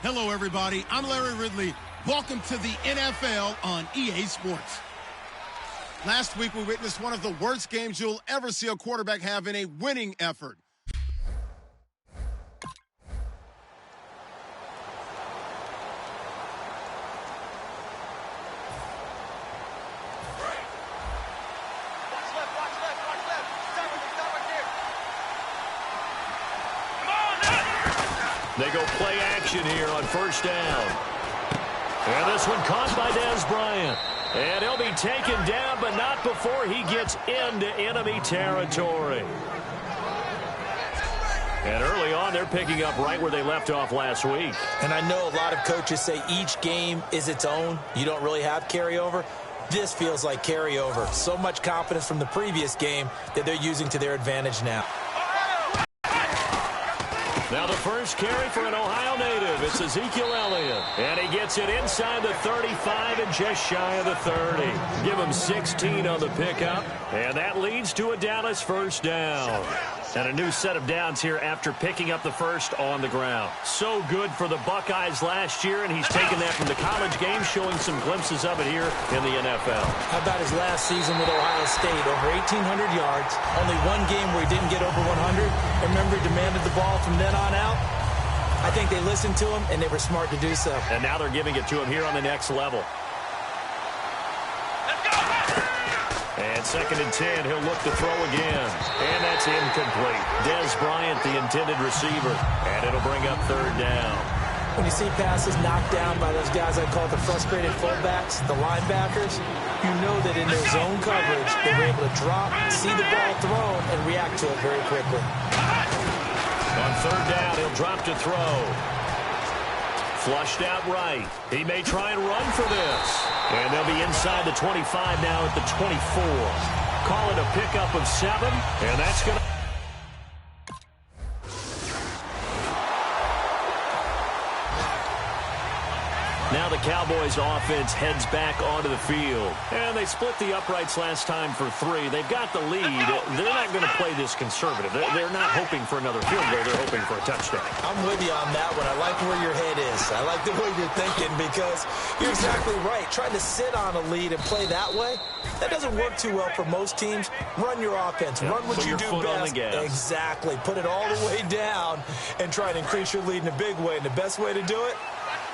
Hello, everybody. I'm Larry Ridley. Welcome to the NFL on EA Sports. Last week, we witnessed one of the worst games you'll ever see a quarterback have in a winning effort. They go play action here on first down. And this one caught by Dez Bryant. And he'll be taken down, but not before he gets into enemy territory. And early on, they're picking up right where they left off last week. And I know a lot of coaches say each game is its own. You don't really have carryover. This feels like carryover. So much confidence from the previous game that they're using to their advantage now. Now the first carry for an Ohio native. It's Ezekiel Elliott. And he gets it inside the 35 and just shy of the 30. Give him 16 on the pickup. And that leads to a Dallas first down. And a new set of downs here after picking up the first on the ground. So good for the Buckeyes last year, and he's taken that from the college game, showing some glimpses of it here in the NFL. How about his last season with Ohio State? Over 1,800 yards. Only one game where he didn't get over 100. Remember, he demanded the ball from then on out. I think they listened to him, and they were smart to do so. And now they're giving it to him here on the next level. And 2nd and 10, he'll look to throw again. And that's incomplete. Dez Bryant, the intended receiver. And it'll bring up 3rd down. When you see passes knocked down by those guys I call the frustrated fullbacks, the linebackers, you know that in their zone coverage, they were able to drop, see the ball thrown, and react to it very quickly. On 3rd down, he'll drop to throw. Flushed out right. He may try and run for this. And they'll be inside the 25 now at the 24. Call it a pickup of 7, and that's going to... Now the Cowboys offense heads back onto the field. And they split the uprights last time for 3. They've got the lead. They're not going to play this conservative. They're not hoping for another field goal. They're hoping for a touchdown. I'm with you on that one. I like where your head is. I like the way you're thinking because you're exactly right. Trying to sit on a lead and play that way, that doesn't work too well for most teams. Run your offense. Run what you do best. Exactly. Put it all the way down and try and increase your lead in a big way. And the best way to do it,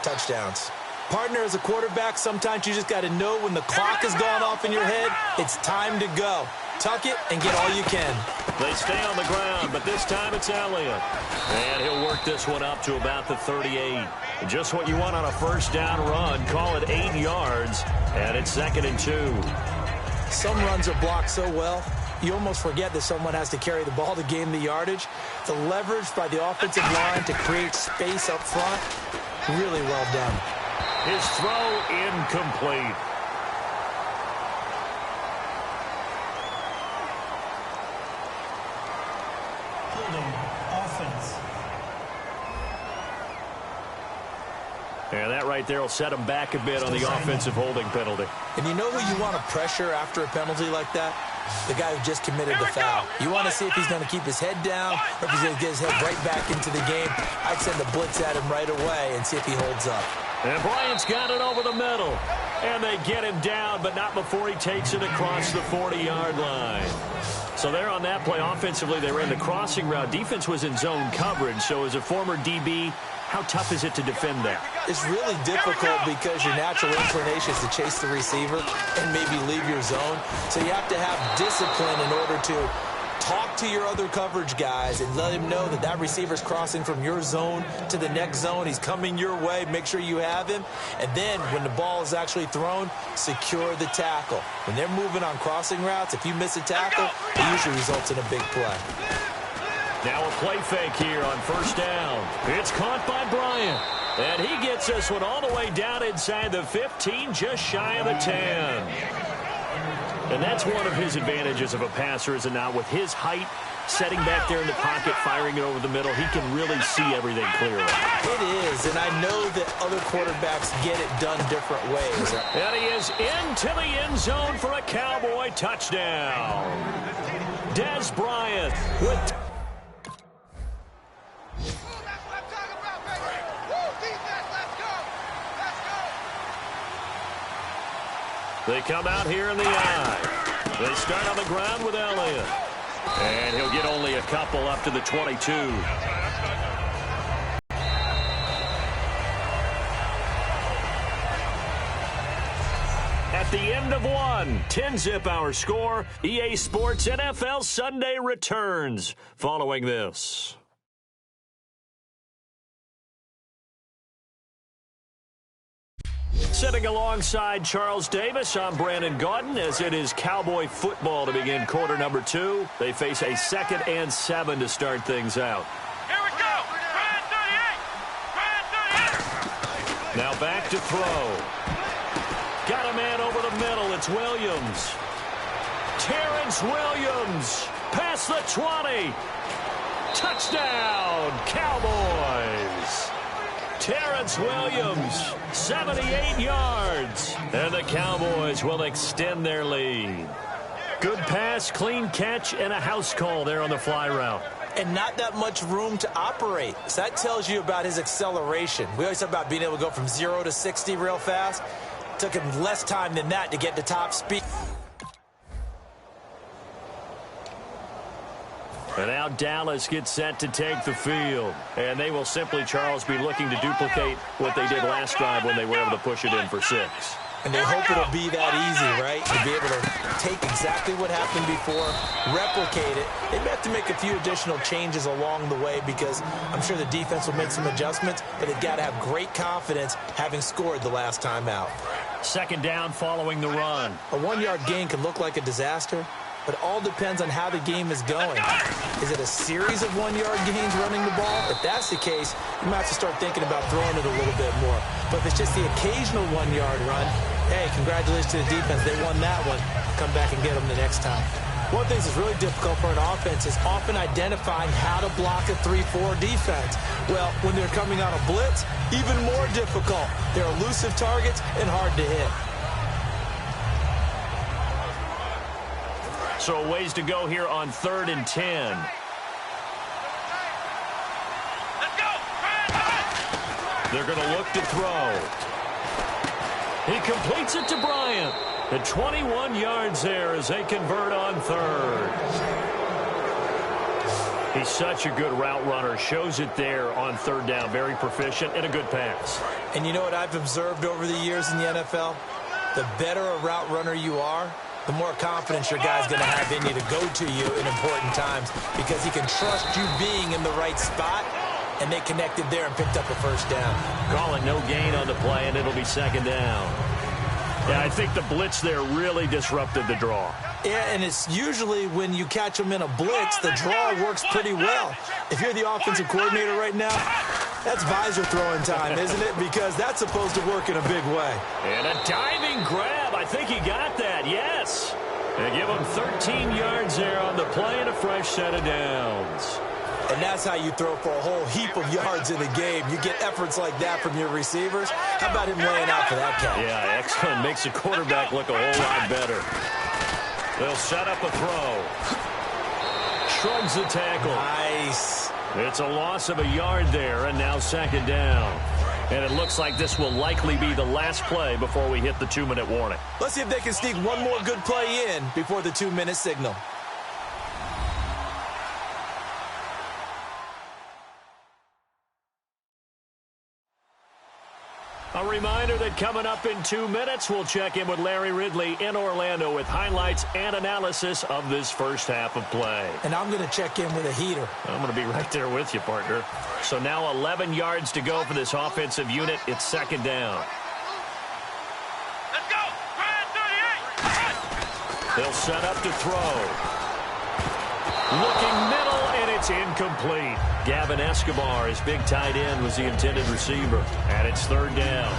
touchdowns. Partner, as a quarterback, sometimes you just got to know when the clock has gone off in your head, it's time to go. Tuck it and get all you can. They stay on the ground, but this time it's Elliott. And he'll work this one up to about the 38. Just what you want on a first down run. Call it 8 yards, and it's 2nd and 2. Some runs are blocked so well, you almost forget that someone has to carry the ball to gain the yardage. The leverage by the offensive line to create space up front, really well done. His throw incomplete. Holding offense. And that right there will set him back a bit on the offensive holding penalty. And you know who you want to pressure after a penalty like that? The guy who just committed the foul. You want to see if he's going to keep his head down or if he's going to get his head right back into the game. I'd send the blitz at him right away and see if he holds up. And Bryant's got it over the middle. And they get him down, but not before he takes it across the 40-yard line. So there on that play, offensively, they ran the crossing route. Defense was in zone coverage. So as a former DB, how tough is it to defend that? It's really difficult because your natural inclination is to chase the receiver and maybe leave your zone. So you have to have discipline in order to talk to your other coverage guys and let him know that that receiver's crossing from your zone to the next zone. He's coming your way. Make sure you have him. And then when the ball is actually thrown, secure the tackle. When they're moving on crossing routes, if you miss a tackle, it usually results in a big play. Now a play fake here on first down. It's caught by Bryant. And he gets this one all the way down inside the 15, just shy of the 10. And that's one of his advantages of a passer, is it not? With his height, setting back there in the pocket, firing it over the middle, he can really see everything clearly. It is, and I know that other quarterbacks get it done different ways. And he is into the end zone for a Cowboy touchdown. Dez Bryant with... They come out here in the eye. They start on the ground with Elliott. And he'll get only a couple up to the 22. At the end of one, 10-zip our score. EA Sports NFL Sunday returns following this. Sitting alongside Charles Davis, I'm Brandon Gaudin, as it is Cowboy football to begin quarter number 2. They face a 2nd and 7 to start things out. Here we go. Try 38. Now back to throw. Got a man over the middle. It's Williams. Terrence Williams. Past the 20. Touchdown, Cowboys. Terrence Williams, 78 yards. And the Cowboys will extend their lead. Good pass, clean catch, and a house call there on the fly route. And not that much room to operate. So that tells you about his acceleration. We always talk about being able to go from 0 to 60 real fast. It took him less time than that to get to top speed. And now Dallas gets set to take the field. And they will simply, Charles, be looking to duplicate what they did last drive when they were able to push it in for 6. And they hope it'll be that easy, right? To be able to take exactly what happened before, replicate it. They may have to make a few additional changes along the way because I'm sure the defense will make some adjustments, but they've got to have great confidence having scored the last time out. 2nd down following the run. A 1-yard gain can look like a disaster, but it all depends on how the game is going. Is it a series of 1-yard gains running the ball? If that's the case, you might have to start thinking about throwing it a little bit more. But if it's just the occasional 1-yard run, hey, congratulations to the defense. They won that one. Come back and get them the next time. One thing that's really difficult for an offense is often identifying how to block a 3-4 defense. Well, when they're coming on a blitz, even more difficult. They're elusive targets and hard to hit. So a ways to go here on 3rd and 10. Let's go. They're going to look to throw. He completes it to Bryant. The 21 yards there as they convert on 3rd. He's such a good route runner. Shows it there on 3rd down. Very proficient and a good pass. And you know what I've observed over the years in the NFL? The better a route runner you are, the more confidence your guy's going to have in you to go to you in important times because he can trust you being in the right spot, and they connected there and picked up a 1st down. Call it no gain on the play, and it'll be 2nd down. Yeah, I think the blitz there really disrupted the draw. Yeah, and it's usually when you catch them in a blitz, the draw works pretty well. If you're the offensive coordinator right now, that's visor throwing time, isn't it? Because that's supposed to work in a big way. And a diving grab. I think he got that, yes. They give him 13 yards there on the play and a fresh set of downs. And that's how you throw for a whole heap of yards in a game. You get efforts like that from your receivers. How about him laying out for that catch? Yeah, excellent. Makes the quarterback look a whole lot better. They'll set up a throw. Shrugs the tackle. Nice. It's a loss of a yard there, and now 2nd down. And it looks like this will likely be the last play before we hit the 2-minute warning. Let's see if they can sneak one more good play in before the 2-minute signal. A reminder that coming up in 2 minutes, we'll check in with Larry Ridley in Orlando with highlights and analysis of this first half of play. And I'm going to check in with a heater. I'm going to be right there with you, partner. So now 11 yards to go for this offensive unit. It's 2nd down. Let's go. Try 38. They'll set up to throw. Looking middle, and it's incomplete. Gavin Escobar, his big tight end, was the intended receiver. And it's 3rd down.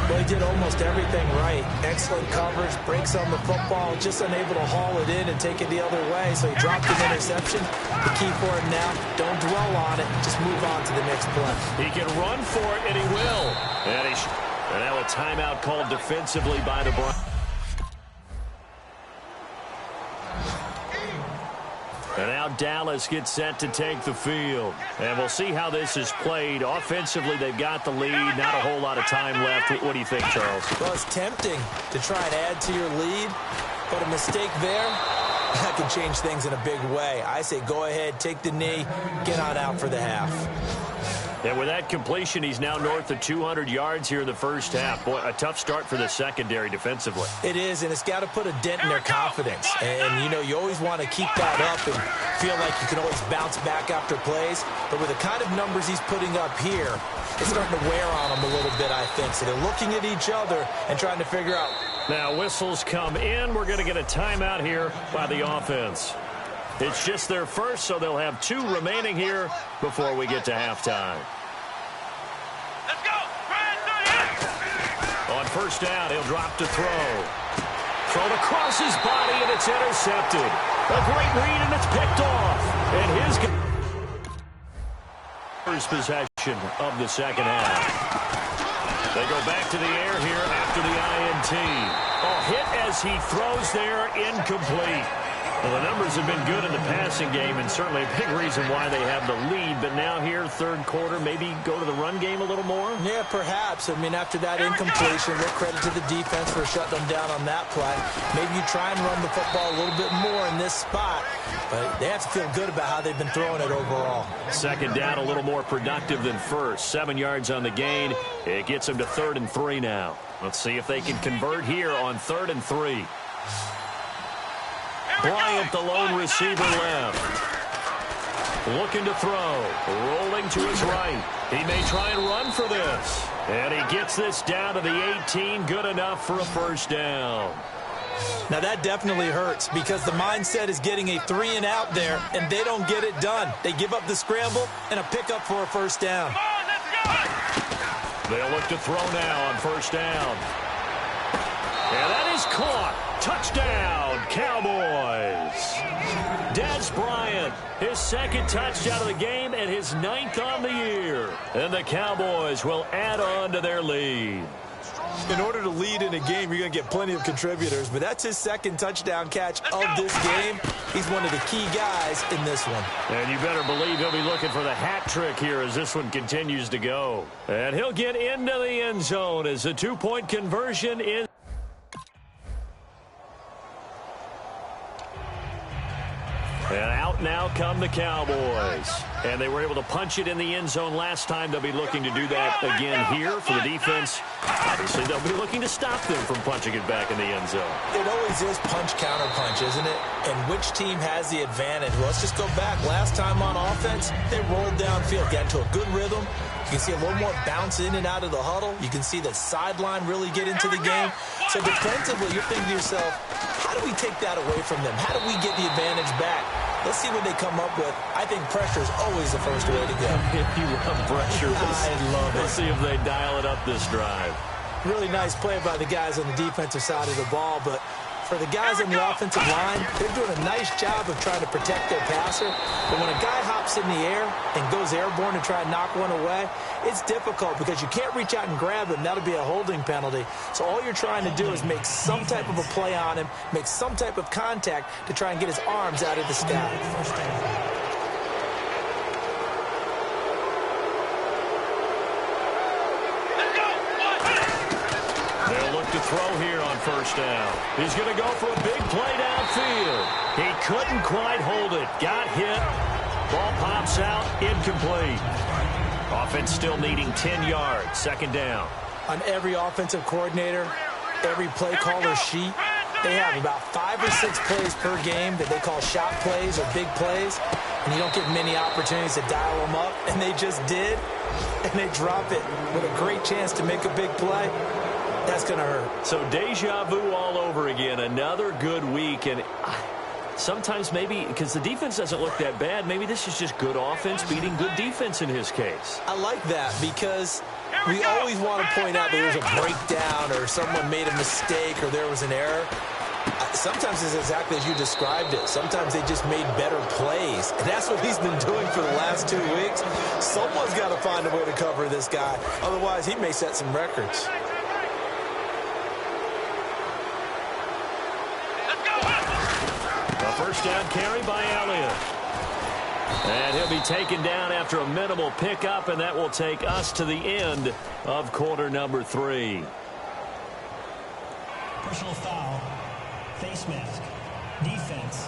Well, he did almost everything right. Excellent coverage, breaks on the football, just unable to haul it in and take it the other way. So he dropped an interception. The key for him now, don't dwell on it. Just move on to the next play. He can run for it, and he will. And now a timeout called defensively by the Browns. And now now Dallas gets set to take the field. And we'll see how this is played. Offensively, they've got the lead. Not a whole lot of time left. What do you think, Charles? Well, it's tempting to try and add to your lead, but a mistake there, that can change things in a big way. I say go ahead, take the knee, get on out for the half. And with that completion, he's now north of 200 yards here in the first half. Boy, a tough start for the secondary defensively. It is, and it's got to put a dent in their confidence. And, you know, you always want to keep that up and feel like you can always bounce back after plays. But with the kind of numbers he's putting up here, it's starting to wear on them a little bit, I think. So they're looking at each other and trying to figure out. Now, whistles come in. We're going to get a timeout here by the offense. It's just their first, so they'll have 2 remaining here before we get to halftime. Let's go. On first down, he'll drop to throw. Thrown across his body, and it's intercepted. A great read, and it's picked off. And his first possession of the second half. They go back to the air here after the INT. A hit as he throws there, incomplete. Well, the numbers have been good in the passing game, and certainly a big reason why they have the lead. But now here, third quarter, maybe go to the run game a little more? Yeah, perhaps. I mean, after that incompletion, we'll credit to the defense for shutting them down on that play. Maybe you try and run the football a little bit more in this spot, but they have to feel good about how they've been throwing it overall. Second down, a little more productive than first. 7 yards on the gain. It gets them to 3rd and 3 now. Let's see if they can convert here on 3rd and 3. Bryant, the lone receiver left. Looking to throw. Rolling to his right. He may try and run for this. And he gets this down to the 18. Good enough for a first down. Now that definitely hurts because the mindset is getting a 3 and out there, and they don't get it done. They give up the scramble and a pickup for a first down. They'll look to throw now on first down. And that is caught. Touchdown, Cowboys. Des Bryant, his second touchdown of the game and his 9th on the year. And the Cowboys will add on to their lead. In order to lead in a game, you're going to get plenty of contributors, but that's his second touchdown catch of this game. He's one of the key guys in this one. And you better believe he'll be looking for the hat trick here as this one continues to go. And he'll get into the end zone as the 2-point conversion is. And out now come the Cowboys. And they were able to punch it in the end zone last time. They'll be looking to do that again here for the defense. Obviously, they'll be looking to stop them from punching it back in the end zone. It always is punch, counter punch, isn't it? And which team has the advantage? Well, let's just go back. Last time on offense, they rolled downfield, got into a good rhythm. You can see a little more bounce in and out of the huddle. You can see the sideline really get into the game. So defensively, you're thinking to yourself, how do we take that away from them? How do we get the advantage back? Let's see what they come up with. I think pressure is always the first way to go. You love pressure. I love it. Let's see if they dial it up this drive. Really nice play by the guys on the defensive side of the ball, but for the guys on the offensive line, they're doing a nice job of trying to protect their passer. But when a guy hops in the air and goes airborne to try and knock one away, it's difficult because you can't reach out and grab him. That'll be a holding penalty. So all you're trying to do is make some type of a play on him, make some type of contact to try and get his arms out of the sky. They'll look to throw here on first down. He's going to go for a big play downfield. He couldn't quite hold it. Got hit. Ball pops out. Incomplete. Offense still needing 10 yards. Second down. On every offensive coordinator, every play caller sheet, they have about 5 or 6 plays per game that they call shot plays or big plays, and you don't get many opportunities to dial them up, and they just did, and they drop it with a great chance to make a big play. That's going to hurt. So deja vu all over again. Another good week, and sometimes maybe because the defense doesn't look that bad, maybe this is just good offense beating good defense in his case. I like that because we always want to point out that there's a breakdown or someone made a mistake or there was an error. Sometimes it's exactly as you described it. Sometimes they just made better plays. And that's what he's been doing for the last 2 weeks. Someone's got to find a way to cover this guy. Otherwise, he may set some records. A first down carry by Elliott. And he'll be taken down after a minimal pickup, and that will take us to the end of quarter number 3. Personal foul. Face mask. Defense.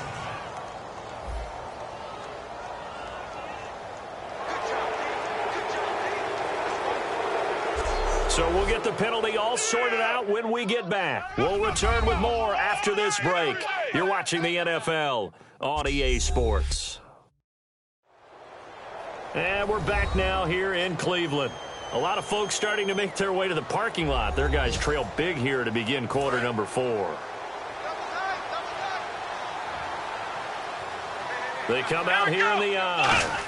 So we'll get the penalty all sorted out when we get back. We'll return with more after this break. You're watching the NFL on EA Sports. And we're back now here in Cleveland. A lot of folks starting to make their way to the parking lot. Their guys trail big here to begin quarter number 4. They come out here in the eye.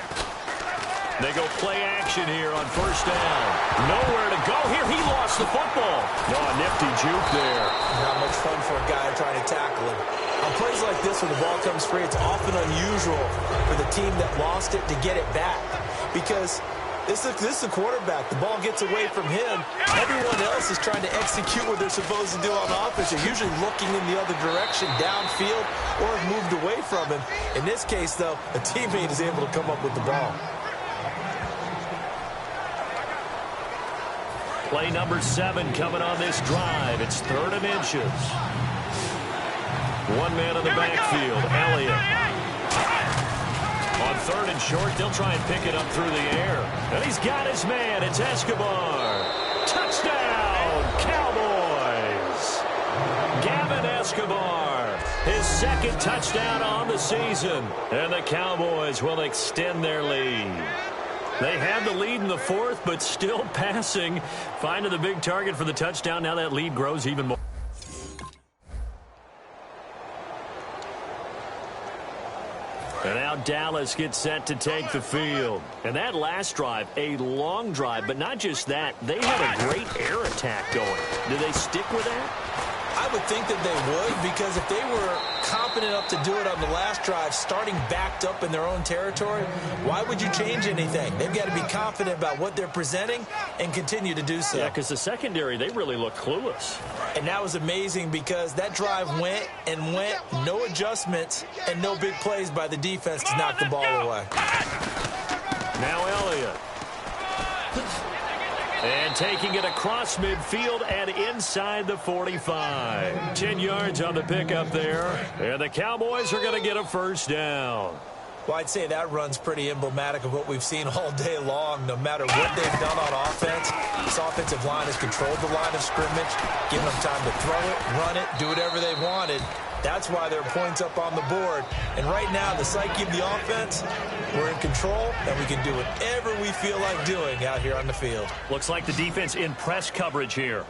They go play action here on first down. Nowhere to go here. He lost the football. No, a nifty juke there. Not much fun for a guy trying to tackle him. On plays like this, when the ball comes free, it's often unusual for the team that lost it to get it back. Because this is a quarterback. The ball gets away from him. Everyone else is trying to execute what they're supposed to do on offense. They're usually looking in the other direction, downfield, or have moved away from him. In this case, though, a teammate is able to come up with the ball. Play number 7 coming on this drive. It's 3rd and inches. One man in the backfield, Elliott. On 3rd and short, they'll try and pick it up through the air. And he's got his man. It's Escobar. Touchdown, Cowboys. Gavin Escobar, his 2nd touchdown on the season. And the Cowboys will extend their lead. They had the lead in the 4th, but still passing. Finding the big target for the touchdown. Now that lead grows even more. And now Dallas gets set to take the field. And that last drive, a long drive, but not just that. They had a great air attack going. Do they stick with that? I would think that they would, because if they were competent enough to do it on the last drive, starting backed up in their own territory, why would you change anything? They've got to be confident about what they're presenting and continue to do so. Yeah, because the secondary, they really look clueless. And that was amazing because that drive went and went, no adjustments, and no big plays by the defense to knock the ball away. Now Elliott. And taking it across midfield and inside the 45. 10 yards on the pickup there. And the Cowboys are going to get a first down. Well, I'd say that run's pretty emblematic of what we've seen all day long. No matter what they've done on offense, this offensive line has controlled the line of scrimmage, given them time to throw it, run it, do whatever they wanted. That's why there are points up on the board. And right now, the psyche of the offense, we're in control, and we can do whatever we feel like doing out here on the field. Looks like the defense in press coverage here.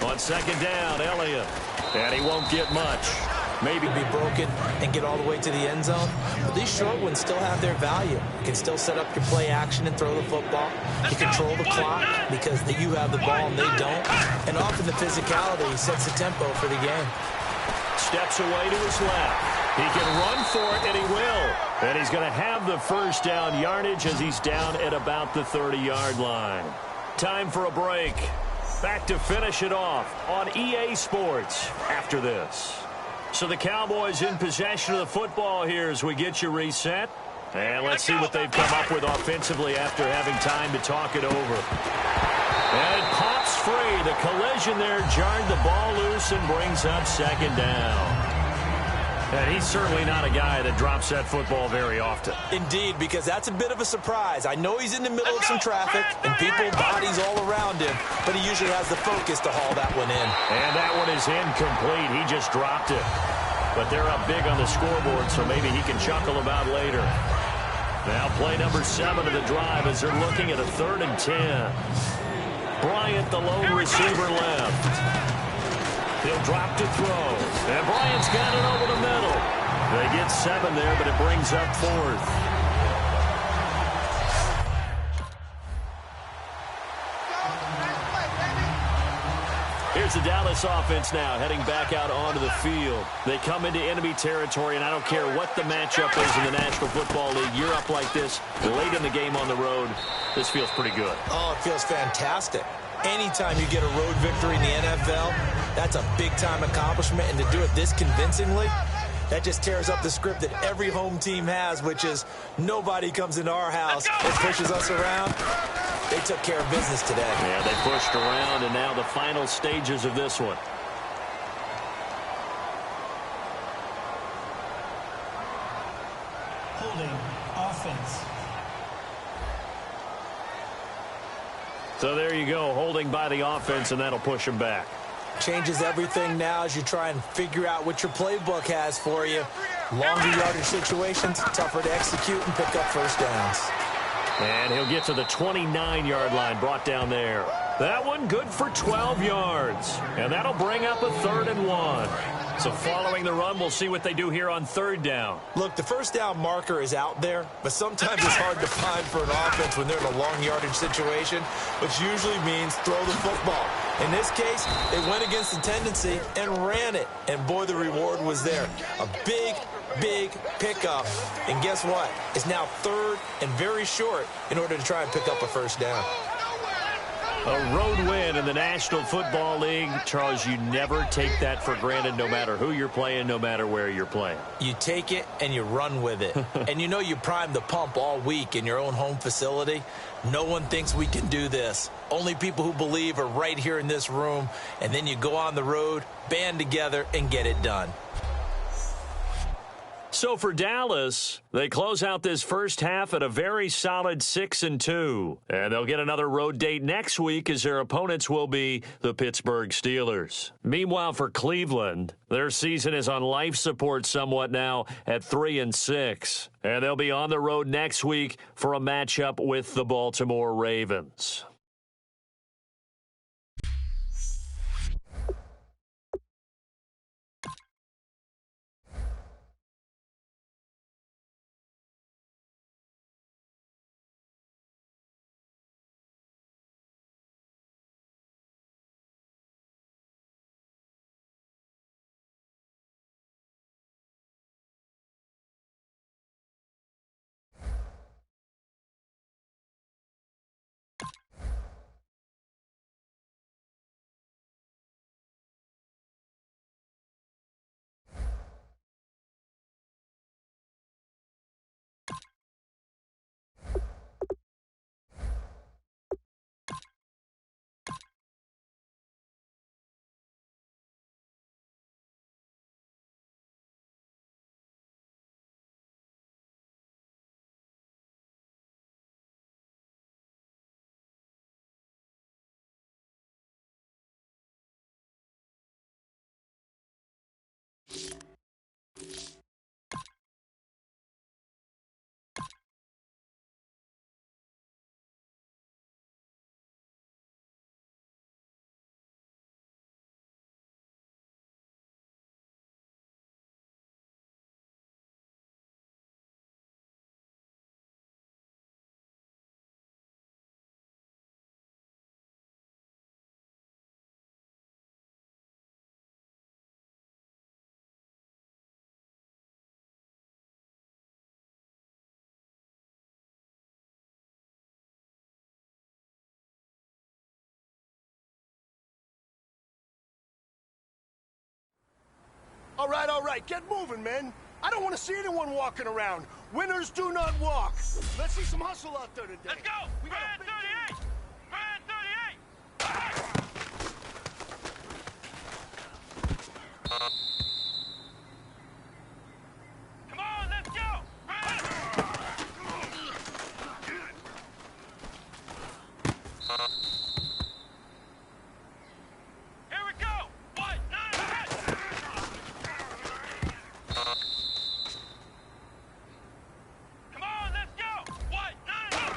On 2nd down, Elliott. And he won't get much. Maybe be broken and get all the way to the end zone. But these short ones still have their value. You can still set up your play action and throw the football. You control the clock because you have the ball and they don't. And often the physicality sets the tempo for the game. Steps away to his left. He can run for it, and he will. And he's going to have the first down yardage as he's down at about the 30-yard line. Time for a break. Back to finish it off on EA Sports after this. So the Cowboys in possession of the football here as we get you reset. And let's see what they've come up with offensively after having time to talk it over. And it pops free. The collision there jarred the ball loose and brings up 2nd down. And he's certainly not a guy that drops that football very often. Indeed, because that's a bit of a surprise. I know he's in the middle of some traffic and people, bodies all around him, but he usually has the focus to haul that one in. And that one is incomplete. He just dropped it. But they're up big on the scoreboard, so maybe he can chuckle about later. Now play number 7 of the drive as they're looking at a 3rd and 10. Bryant, the lone receiver, left. He'll drop to throw. And Bryant's got it over the middle. They get 7 there, but it brings up 4th. Here's the Dallas offense now heading back out onto the field. They come into enemy territory, and I don't care what the matchup is in the National Football League. You're up like this late in the game on the road. This feels pretty good. Oh, it feels fantastic. Anytime you get a road victory in the NFL, that's a big-time accomplishment, and to do it this convincingly, That just tears up the script that every home team has, which is nobody comes into our house and pushes us around. They took care of business today. Yeah, they pushed around, and now the final stages of this one. Holding offense. So there you go, holding by the offense, and that'll push them back. Changes everything now as you try and figure out what your playbook has for you. Longer yardage situations, tougher to execute and pick up first downs. And he'll get to the 29-yard line, brought down there. That one good for 12 yards. And that'll bring up a 3rd and 1. So following the run, we'll see what they do here on 3rd down. Look, the first down marker is out there, but sometimes it's hard to find for an offense when they're in a long yardage situation, which usually means throw the football. In this case, they went against the tendency and ran it. And boy, the reward was there. A big pickup. And guess what? It's now 3rd and very short in order to try and pick up a first down. A road win in the National Football League. Charles, you never take that for granted no matter who you're playing, no matter where you're playing. You take it and you run with it. And you know you primed the pump all week in your own home facility. No one thinks we can do this. Only people who believe are right here in this room. And then you go on the road, band together, and get it done. So for Dallas, they close out this first half at a very solid 6-2. And they'll get another road date next week as their opponents will be the Pittsburgh Steelers. Meanwhile, for Cleveland, their season is on life support somewhat now at 3-6. And they'll be on the road next week for a matchup with the Baltimore Ravens. All right, get moving, men. I don't want to see anyone walking around. Winners do not walk. Let's see some hustle out there today. Let's go! We got a big 38! Brand 38! Come on, let's go! Here we go! 1, 9, 10! Come on, let's go! 1, 9, 10!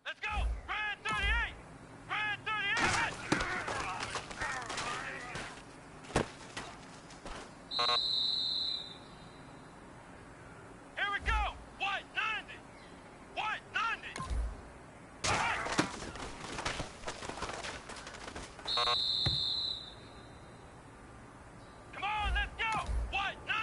Let's go! Brand 38! Brand 38! Here we go! White 90! White 90! Come on, let's go! White 90!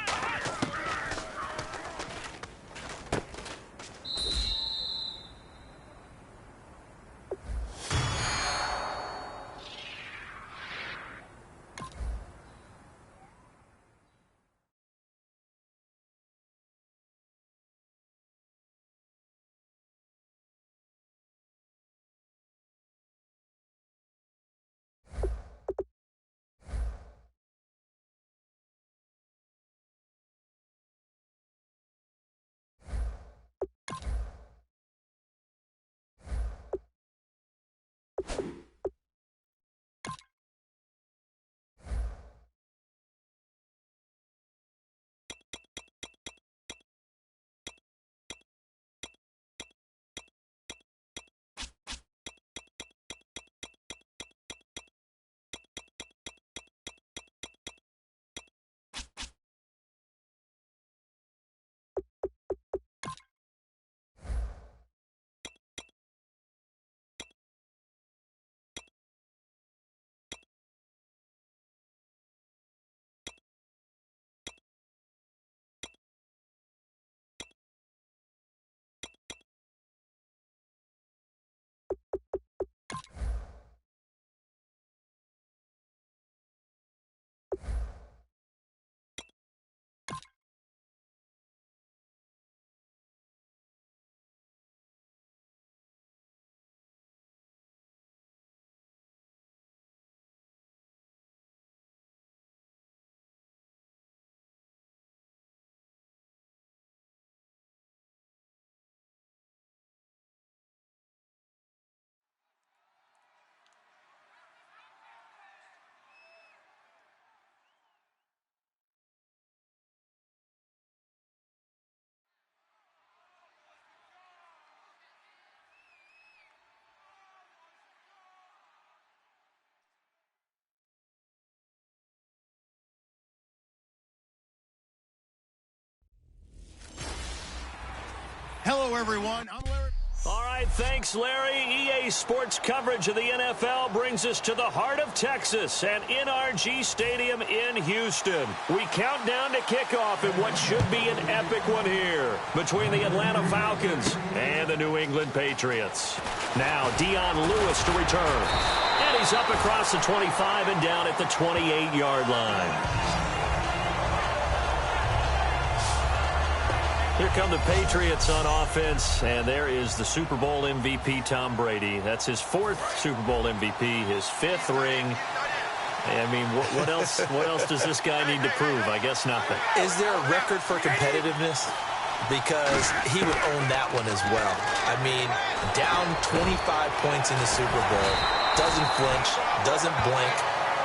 Hello, everyone. I'm Larry. All right, thanks, Larry. EA Sports coverage of the NFL brings us to the heart of Texas at NRG Stadium in Houston. We count down to kickoff in what should be an epic one here between the Atlanta Falcons and the New England Patriots. Now, Dion Lewis to return. And he's up across the 25 and down at the 28-yard line. Here come the Patriots on offense, and there is the Super Bowl MVP, Tom Brady. That's his 4th Super Bowl MVP, his 5th ring. I mean, what else does this guy need to prove? I guess nothing. Is there a record for competitiveness? Because he would own that one as well. I mean, down 25 points in the Super Bowl, doesn't flinch, doesn't blink,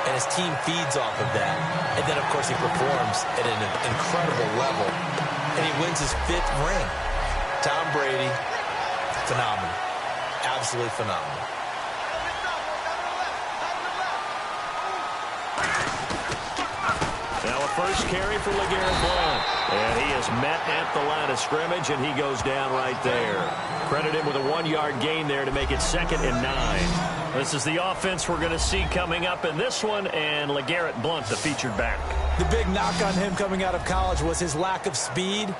and his team feeds off of that. And then, of course, he performs at an incredible level. And he wins his 5th ring. Tom Brady, phenomenal. Absolutely phenomenal. Now a first carry for LeGarrette Blount. And he is met at the line of scrimmage, and he goes down right there. Credit him with a 1-yard gain there to make it 2nd and 9. This is the offense we're going to see coming up in this one, and LeGarrette Blount, the featured back. The big knock on him coming out of college was his lack of speed,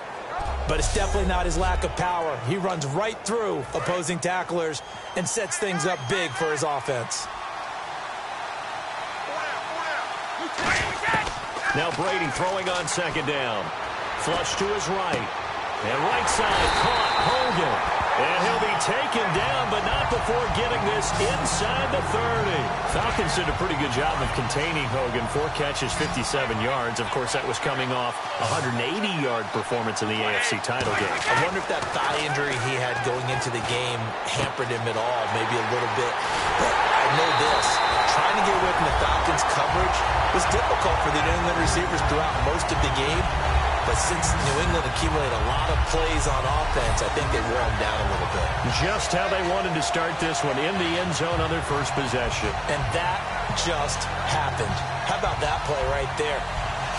but it's definitely not his lack of power. He runs right through opposing tacklers and sets things up big for his offense. Now Brady throwing on 2nd down. Flush to his right. And right side caught Hogan. And he'll be taken down, but not before getting this inside the 30. Falcons did a pretty good job of containing Hogan. 4 catches, 57 yards. Of course, that was coming off a 180-yard performance in the AFC title game. I wonder if that thigh injury he had going into the game hampered him at all, maybe a little bit. But I know this. Trying to get away from the Falcons' coverage was difficult for the New England receivers throughout most of the game. But since New England accumulated a lot of plays on offense, I think they wore them down a little bit. Just how they wanted to start this one, in the end zone on their first possession. And that just happened. How about that play right there?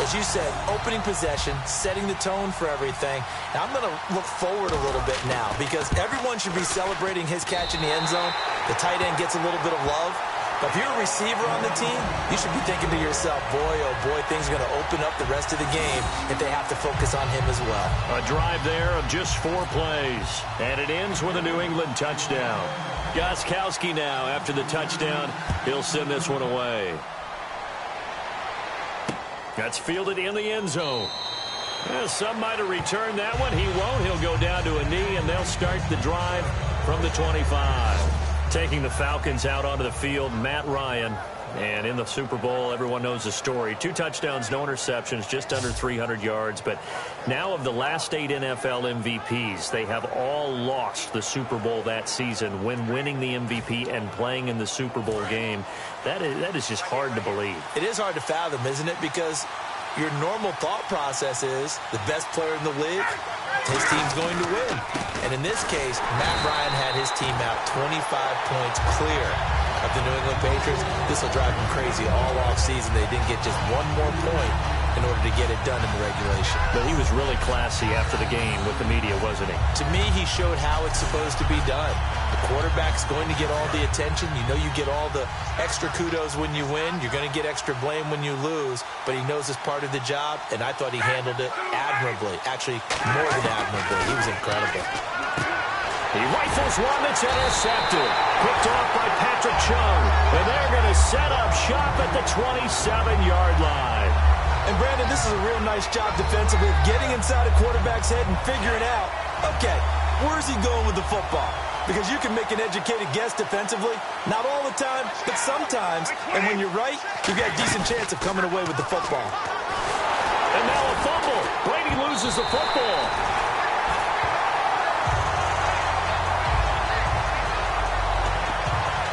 As you said, opening possession, setting the tone for everything. Now, I'm going to look forward a little bit now because everyone should be celebrating his catch in the end zone. The tight end gets a little bit of love. But if you're a receiver on the team, you should be thinking to yourself, boy, oh boy, things are going to open up the rest of the game if they have to focus on him as well. A drive there of just 4 plays. And it ends with a New England touchdown. Gostkowski now, after the touchdown, he'll send this one away. That's fielded in the end zone. Well, some might have returned that one. He won't. He'll go down to a knee, and they'll start the drive from the 25. Taking the Falcons out onto the field, Matt Ryan. And in the Super Bowl, everyone knows the story. 2 touchdowns, no interceptions, just under 300 yards. But now of the last 8 NFL MVPs, they have all lost the Super Bowl that season when winning the MVP and playing in the Super Bowl game. That is just hard to believe. It is hard to fathom, isn't it? Because your normal thought process is the best player in the league, his team's going to win. And in this case, Matt Ryan had his team out 25 points clear of the New England Patriots. This will drive them crazy all offseason. They didn't get just one more point in order to get it done in the regulation. But he was really classy after the game with the media, wasn't he? To me, he showed how it's supposed to be done. The quarterback's going to get all the attention. You know you get all the extra kudos when you win. You're going to get extra blame when you lose. But he knows it's part of the job, and I thought he handled it admirably. Actually, more than admirably. He was incredible. He rifles one that's intercepted. Picked off by Patrick Chung. And they're going to set up shop at the 27-yard line. And, Brandon, this is a real nice job defensively of getting inside a quarterback's head and figuring out, okay, where's he going with the football? Because you can make an educated guess defensively. Not all the time, but sometimes. And when you're right, you've got a decent chance of coming away with the football. And now a fumble. Brady loses the football.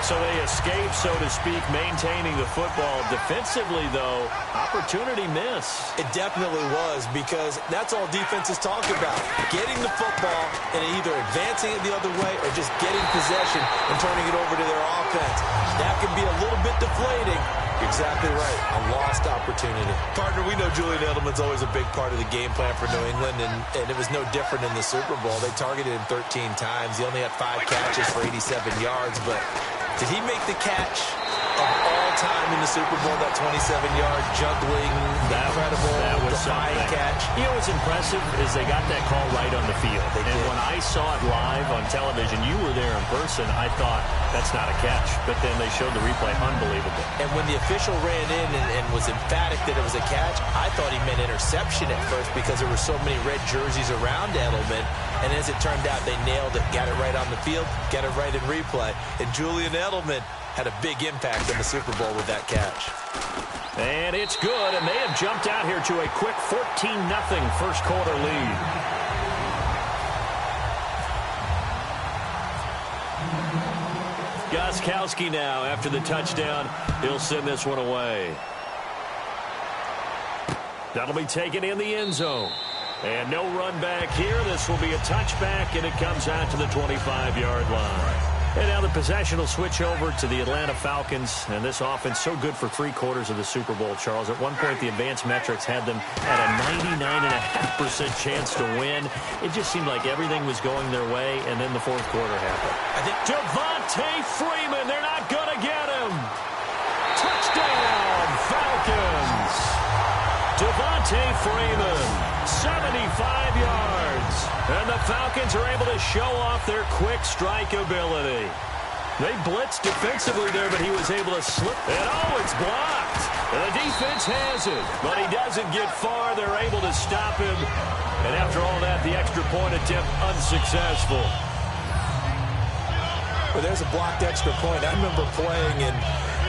So they escape, so to speak, maintaining the football. Defensively, though, opportunity miss. It definitely was, because that's all defenses talk about. Getting the football and either advancing it the other way or just getting possession and turning it over to their offense. That can be a little bit deflating. You're exactly right. A lost opportunity. Partner, we know Julian Edelman's always a big part of the game plan for New England, and it was no different in the Super Bowl. They targeted him 13 times. He only had 5 catches for 87 yards, but did he make the catch of all time in the Super Bowl, that 27-yard juggling, incredible, defying catch? You know what's impressive is they got that call right on the field. And when I saw it live on television, you were there in person, I thought, that's not a catch. But then they showed the replay. Unbelievable. And when the official ran in and was emphatic that it was a catch, I thought he meant interception at first because there were so many red jerseys around Edelman. And as it turned out, they nailed it. Got it right on the field, got it right in replay. And Julian Edelman had a big impact in the Super Bowl with that catch. And it's good, and they have jumped out here to a quick 14-0 first quarter lead. Gostkowski now, after the touchdown, he'll send this one away. That'll be taken in the end zone. And no run back here. This will be a touchback, and it comes out to the 25-yard line. And now the possession will switch over to the Atlanta Falcons. And this offense so good for 3 quarters of the Super Bowl, Charles. At one point, the advanced metrics had them at a 99.5% chance to win. It just seemed like everything was going their way, and then the fourth quarter happened. I think Devontae Freeman, they're not going to get him. Touchdown, Falcons. Devontae Freeman, 75 yards. And the Falcons are able to show off their quick strike ability. They blitzed defensively there, but he was able to slip. And it's blocked. And the defense has it, but he doesn't get far. They're able to stop him. And after all that, the extra point attempt unsuccessful. Well, there's a blocked extra point. I remember playing, and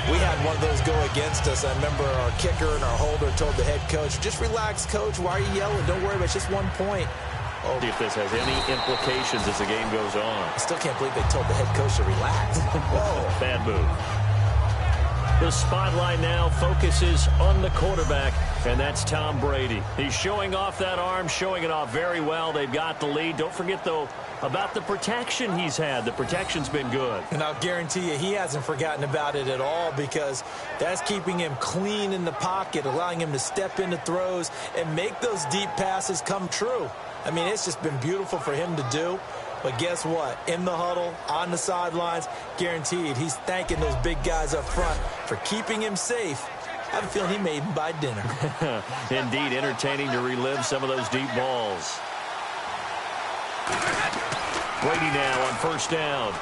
we had one of those go against us. I remember our kicker and our holder told the head coach, just relax, coach. Why are you yelling? Don't worry about it. It's just 1 point. Oh, see if this has any implications as the game goes on. I still can't believe they told the head coach to relax. Whoa. Bad move. The spotlight now focuses on the quarterback, and that's Tom Brady. He's showing off that arm, showing it off very well. They've got the lead. Don't forget, though, about the protection he's had. The protection's been good. And I'll guarantee you he hasn't forgotten about it at all, because that's keeping him clean in the pocket, allowing him to step into throws and make those deep passes come true. I mean, it's just been beautiful for him to do. But guess what? In the huddle, on the sidelines, guaranteed he's thanking those big guys up front for keeping him safe. I have a feeling he made him buy dinner. Indeed, entertaining to relive some of those deep balls. Brady now on first down.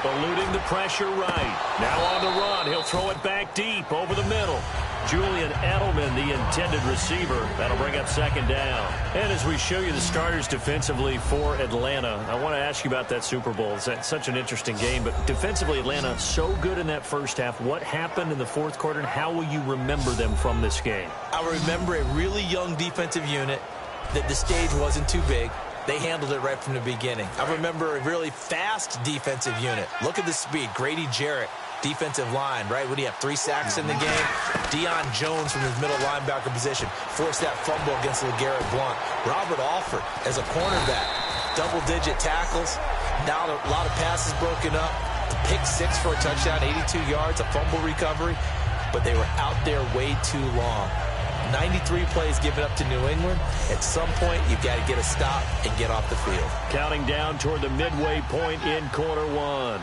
Eluding the pressure right. Now on the run. He'll throw it back deep over the middle. Julian Edelman, the intended receiver. That'll bring up second down. And as we show you the starters defensively for Atlanta, I want to ask you about that Super Bowl. It's such an interesting game, but defensively Atlanta so good in that first half. What happened in the fourth quarter, and how will you remember them from this game? I remember a really young defensive unit that the stage wasn't too big. They handled it right from the beginning. I remember a really fast defensive unit. Look at the speed. Grady Jarrett, defensive line, right? What do you have, 3 sacks in the game? Deion Jones from his middle linebacker position forced that fumble against LeGarrette Blount. Robert Alford as a cornerback, double-digit tackles. Now a lot of passes broken up. Pick 6 for a touchdown, 82 yards, a fumble recovery. But they were out there way too long. 93 plays given up to New England. At some point, you've got to get a stop and get off the field. Counting down toward the midway point in quarter one.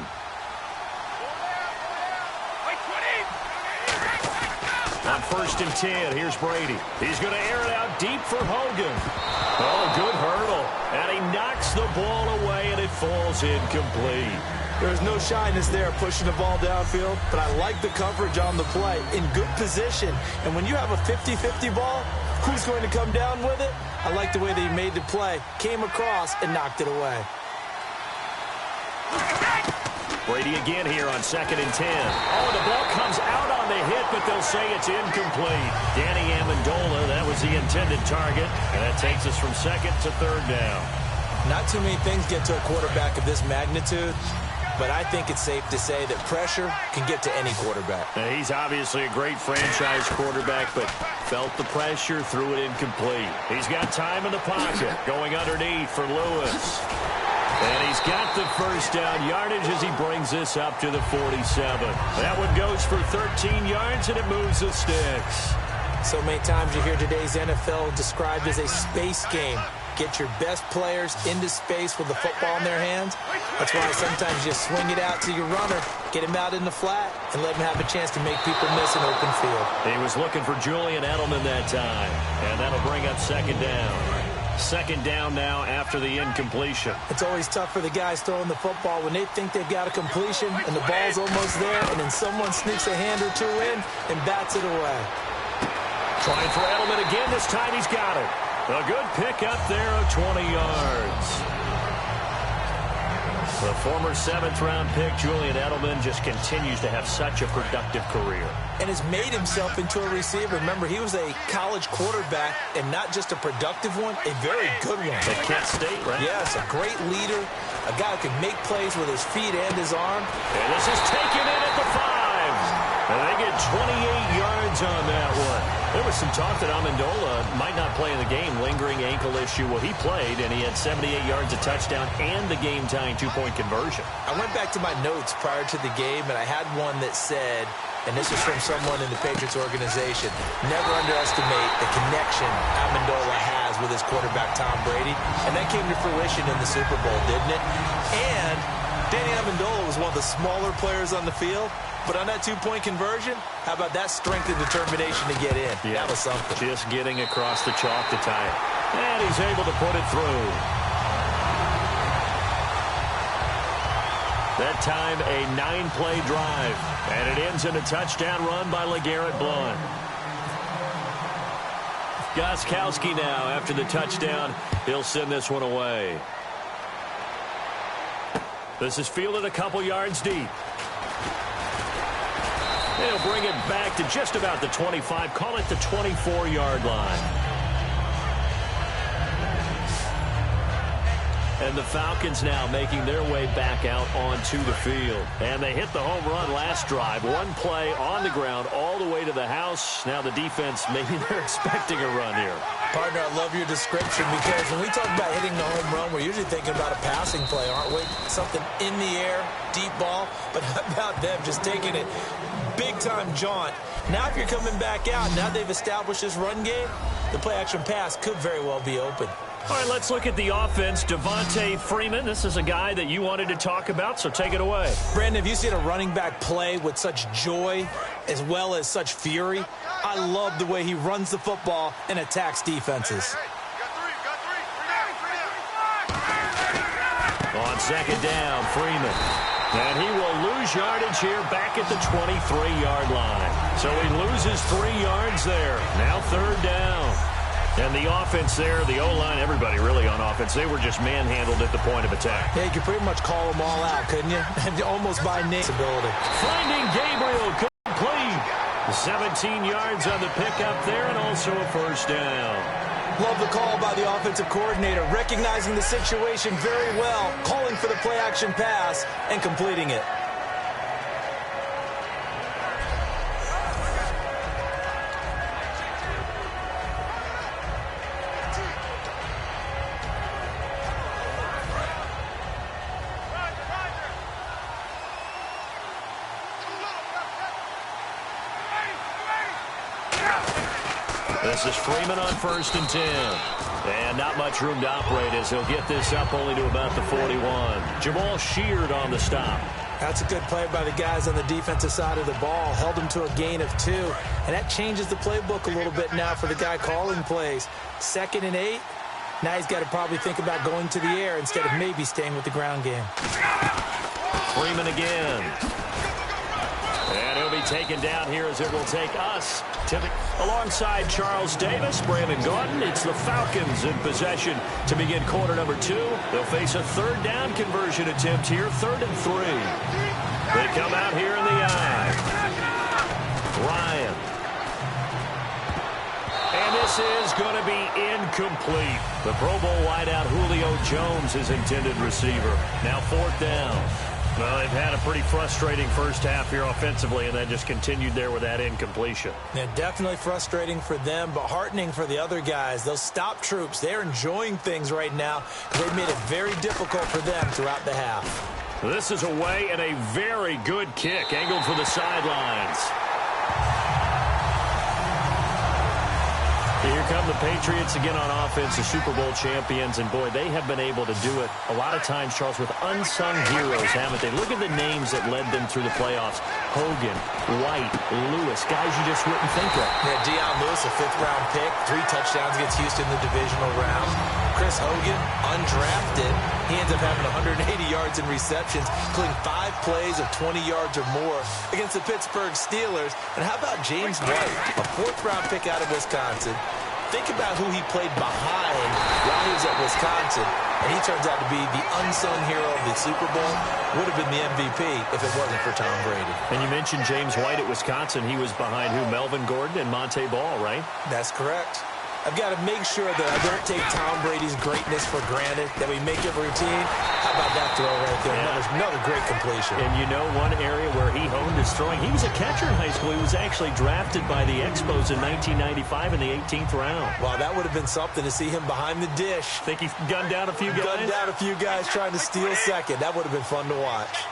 On first and 10, here's Brady. He's going to air it out deep for Hogan. Oh, good hurdle. And he knocks the ball away, and it falls incomplete. There's no shyness there pushing the ball downfield, but I like the coverage on the play. In good position. And when you have a 50-50 ball, who's going to come down with it? I like the way that he made the play, came across, and knocked it away. Brady again here on second and 10. Oh, the ball comes out on the hit, but they'll say it's incomplete. Danny Amendola, that was the intended target, and that takes us from second to third down. Not too many things get to a quarterback of this magnitude, but I think it's safe to say that pressure can get to any quarterback. Now, he's obviously a great franchise quarterback, but felt the pressure, threw it incomplete. He's got time in the pocket, going underneath for Lewis. And he's got the first down yardage as he brings this up to the 47. That one goes for 13 yards, and it moves the sticks. So many times you hear today's NFL described as a space game. Get your best players into space with the football in their hands. That's why sometimes you swing it out to your runner, get him out in the flat, and let him have a chance to make people miss an open field. He was looking for Julian Edelman that time, and that'll bring up second down. Second down now after the incompletion. It's always tough for the guys throwing the football when they think they've got a completion and the ball's almost there, and then someone sneaks a hand or two in and bats it away. Trying for Edelman again. This time he's got it. A good pickup there of 20 yards. The former 7th-round pick, Julian Edelman, just continues to have such a productive career. And has made himself into a receiver. Remember, he was a college quarterback, and not just a productive one, a very good one. At Kent State, right? Yes, a great leader, a guy who can make plays with his feet and his arm. And this is taken in at the 5. And they get 28 yards on that one. There was some talk that Amendola might not play in the game, lingering ankle issue. Well, he played, and he had 78 yards, a touchdown, and the game-tying 2-point conversion. I went back to my notes prior to the game, and I had one that said, and this is from someone in the Patriots organization, never underestimate the connection Amendola has with his quarterback, Tom Brady. And that came to fruition in the Super Bowl, didn't it? And Danny Amendola was one of the smaller players on the field. But on that 2-point conversion, how about that strength and determination to get in? Yeah, that was something. Just getting across the chalk to tie it. And he's able to put it through. That time, a 9-play drive. And it ends in a touchdown run by LeGarrette Blount. Gostkowski now, after the touchdown, he'll send this one away. This is fielded a couple yards deep. They'll bring it back to just about the 25. Call it the 24-yard line. And the Falcons now making their way back out onto the field. And they hit the home run last drive. One play on the ground all the way to the house. Now the defense, maybe they're expecting a run here. Partner, I love your description because when we talk about hitting the home run, we're usually thinking about a passing play, aren't we? Something in the air, deep ball. But how about them just taking it big-time jaunt? Now if you're coming back out, now they've established this run game, the play-action pass could very well be open. All right, let's look at the offense. Devontae Freeman, this is a guy that you wanted to talk about, so take it away. Brandon, have you seen a running back play with such joy as well as such fury? I love the way he runs the football and attacks defenses. On second down, Freeman. And he will lose yardage here back at the 23-yard line. So he loses 3 yards there. Now third down. And the offense there, the O-line, everybody really on offense, they were just manhandled at the point of attack. Yeah, you could pretty much call them all out, couldn't you? Almost by name. Finding Gabriel complete. 17 yards on the pickup there and also a first down. Love the call by the offensive coordinator, recognizing the situation very well, calling for the play-action pass and completing it. This is Freeman on 1st and 10. And not much room to operate as he'll get this up only to about the 41. Jamal Sheard on the stop. That's a good play by the guys on the defensive side of the ball. Held him to a gain of 2. And that changes the playbook a little bit now for the guy calling plays. 2nd and 8. Now he's got to probably think about going to the air instead of maybe staying with the ground game. Freeman again. And he'll be taken down here as it will take us alongside Charles Davis, Brandon Gordon. It's the Falcons in possession to begin quarter number 2. They'll face a third down conversion attempt here, 3rd and 3. They come out here in the eye. Ryan. And this is going to be incomplete. The Pro Bowl wideout Julio Jones is intended receiver. Now 4th down. Well, they've had a pretty frustrating first half here offensively, and then just continued there with that incompletion. Yeah, definitely frustrating for them, but heartening for the other guys. Those stop troops, they're enjoying things right now because they've made it very difficult for them throughout the half. This is away and a very good kick, angled for the sidelines. Here come the Patriots again on offense, the Super Bowl champions, and boy, they have been able to do it a lot of times, Charles, with unsung heroes, haven't they? Look at the names that led them through the playoffs. Hogan, White, Lewis, guys you just wouldn't think of. Yeah, Deion Lewis, a 5th-round pick, 3 touchdowns against Houston in the divisional round. Chris Hogan, undrafted. He ends up having 180 yards in receptions, including 5 plays of 20 yards or more against the Pittsburgh Steelers. And how about James White, a 4th-round pick out of Wisconsin? Think about who he played behind while he was at Wisconsin, and he turns out to be the unsung hero of the Super Bowl. Would have been the MVP if it wasn't for Tom Brady. And you mentioned James White at Wisconsin. He was behind who? Melvin Gordon and Monte Ball, right? That's correct. I've got to make sure that I don't take Tom Brady's greatness for granted, that we make it routine. How about that throw right there? Yeah. Another great completion. And you know one area where he honed his throwing, he was a catcher in high school. He was actually drafted by the Expos in 1995 in the 18th round. Wow, that would have been something to see him behind the dish. Think he gunned down a few guys? Gunned down a few guys trying to steal second. That would have been fun to watch.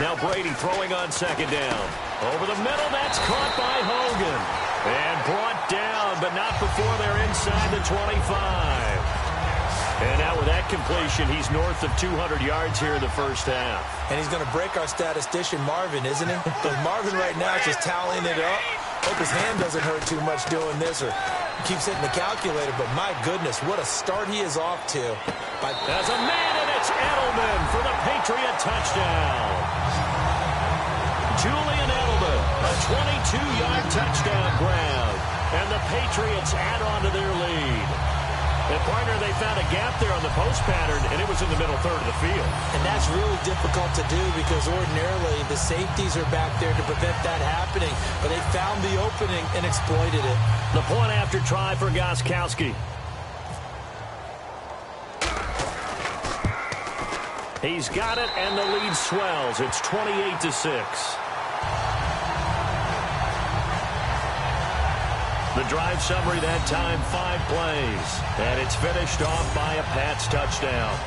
Now Brady throwing on 2nd down. Over the middle, that's caught by Hogan. And brought down, but not before they're inside the 25. And now with that completion, he's north of 200 yards here in the first half. And he's going to break our statistician, Marvin, isn't he? Because Marvin right now is just tallying it up. Hope his hand doesn't hurt too much doing this or keeps hitting the calculator. But my goodness, what a start he is off to. As a man, and it's Edelman for the Patriot touchdown. Julian Edelman, a 22-yard touchdown grab. And the Patriots add on to their lead. And, partner, they found a gap there on the post pattern, and it was in the middle third of the field. And that's really difficult to do because ordinarily the safeties are back there to prevent that happening. But they found the opening and exploited it. The point after try for Gostkowski. He's got it, and the lead swells. It's 28-6. The drive summary that time, 5 plays. And it's finished off by a Pats touchdown.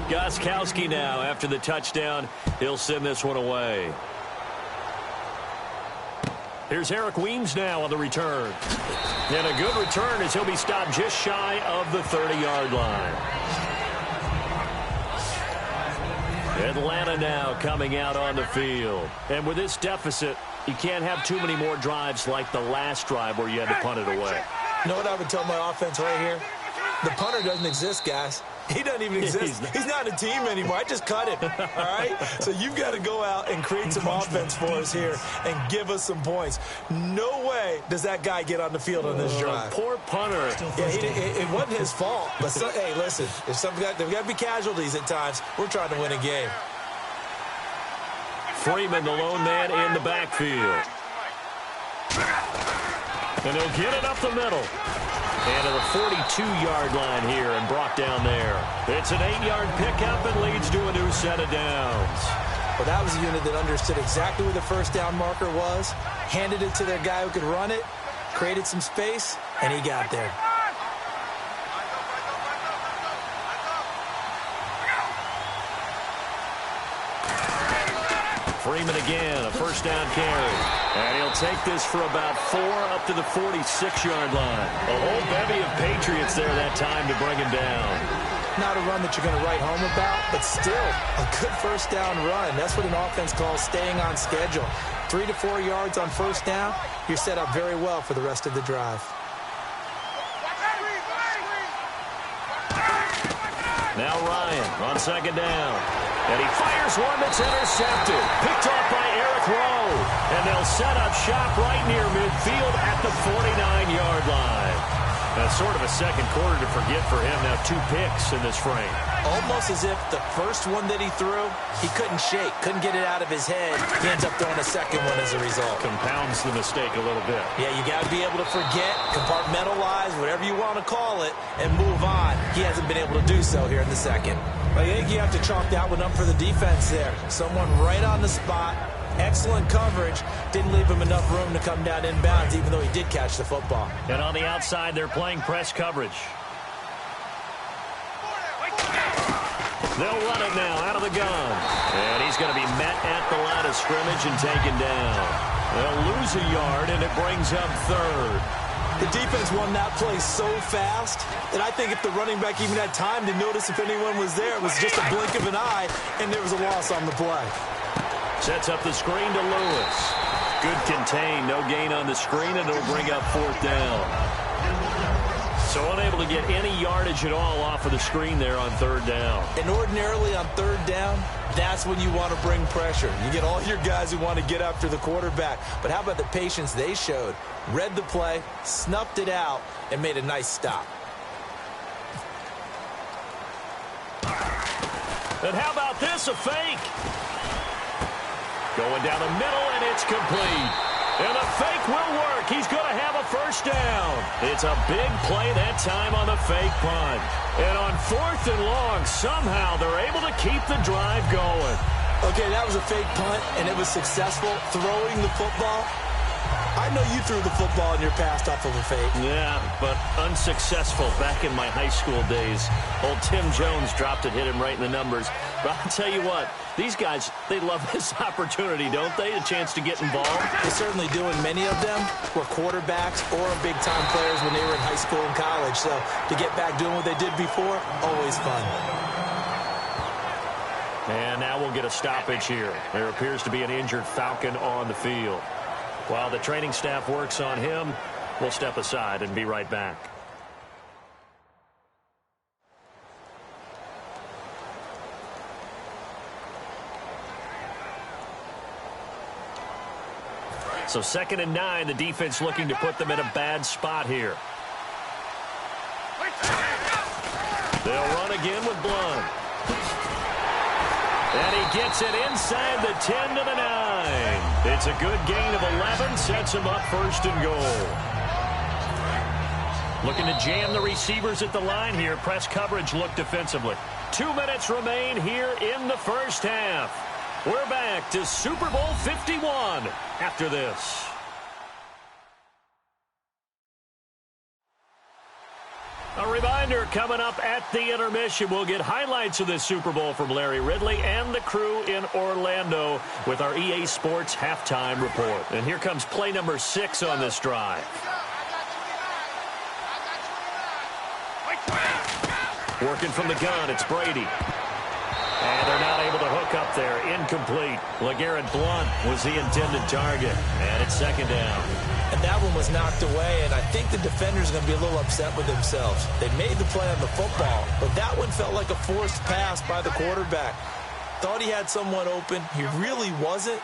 Gostkowski now after the touchdown. He'll send this one away. Here's Eric Weems now on the return. And a good return as he'll be stopped just shy of the 30-yard line. Atlanta now coming out on the field. And with this deficit, you can't have too many more drives like the last drive where you had to punt it away. You know what I would tell my offense right here? The punter doesn't exist, guys. He doesn't even exist. He's not a team anymore. I just cut him, all right? So you've got to go out and create some offense for us here and give us some points. No way does that guy get on the field on this drive. Poor punter. Yeah, it wasn't his fault. But, hey, listen, if there's got to be casualties at times. We're trying to win a game. Freeman, the lone man in the backfield. And he'll get it up the middle. And to the 42-yard line here and brought down there. It's an 8-yard pickup and leads to a new set of downs. Well, that was a unit that understood exactly where the first down marker was, handed it to their guy who could run it, created some space, and he got there. Freeman again, a first down carry. And he'll take this for about 4 up to the 46-yard line. A whole bevy of Patriots there that time to bring him down. Not a run that you're going to write home about, but still a good first down run. That's what an offense calls staying on schedule. 3 to 4 yards on first down, you're set up very well for the rest of the drive. Now Ryan on second down. And he fires one that's intercepted. Picked off by Eric Rowe. And they'll set up shop right near midfield at the 49-yard line. That's sort of a second quarter to forget for him. Now 2 picks in this frame. Almost as if the first one that he threw, he couldn't shake, couldn't get it out of his head. He ends up throwing a second one as a result. Compounds the mistake a little bit. Yeah, you got to be able to forget, compartmentalize, whatever you want to call it, and move on. He hasn't been able to do so here in the second. I think you have to chalk that one up for the defense there. Someone right on the spot. Excellent coverage. Didn't leave him enough room to come down inbounds, even though he did catch the football. And on the outside, they're playing press coverage. They'll run it now out of the gun. And he's going to be met at the line of scrimmage and taken down. They'll lose a yard, and it brings up third. The defense won that play so fast that I think if the running back even had time to notice if anyone was there, it was just a blink of an eye, and there was a loss on the play. Sets up the screen to Lewis. Good contain, no gain on the screen, and it'll bring up fourth down. So unable to get any yardage at all off of the screen there on third down. And ordinarily on third down, that's when you want to bring pressure. You get all your guys who want to get after the quarterback. But how about the patience they showed? Read the play, snuffed it out, and made a nice stop. And how about this, a fake? Going down the middle, and it's complete. And the fake will work. He's going to have a first down. It's a big play that time on the fake punt. And on 4th and long, somehow they're able to keep the drive going. Okay, that was a fake punt, and it was successful. Throwing the football. I know you threw the football in your past off of a fake. Yeah, but unsuccessful back in my high school days. Old Tim Jones dropped it, hit him right in the numbers. But I'll tell you what, these guys, they love this opportunity, don't they? A chance to get involved. They certainly do, and many of them were quarterbacks or big-time players when they were in high school and college. So to get back doing what they did before, always fun. And now we'll get a stoppage here. There appears to be an injured Falcon on the field. While the training staff works on him, we'll step aside and be right back. So 2nd and 9, the defense looking to put them in a bad spot here. They'll run again with Blunt. And he gets it inside the 10 to the 9. It's a good gain of 11, sets him up first and goal. Looking to jam the receivers at the line here. Press coverage look defensively. 2 minutes remain here in the first half. We're back to Super Bowl 51 after this. A reminder, coming up at the intermission, we'll get highlights of this Super Bowl from Larry Ridley and the crew in Orlando with our EA Sports halftime report. And here comes play number 6 on this drive. Working from the gun, it's Brady. And they're not able to hook up there. Incomplete. LeGarrette Blunt was the intended target. And it's second down. And that one was knocked away, and I think the defender's going to be a little upset with themselves. They made the play on the football, but that one felt like a forced pass by the quarterback. Thought he had someone open. He really wasn't.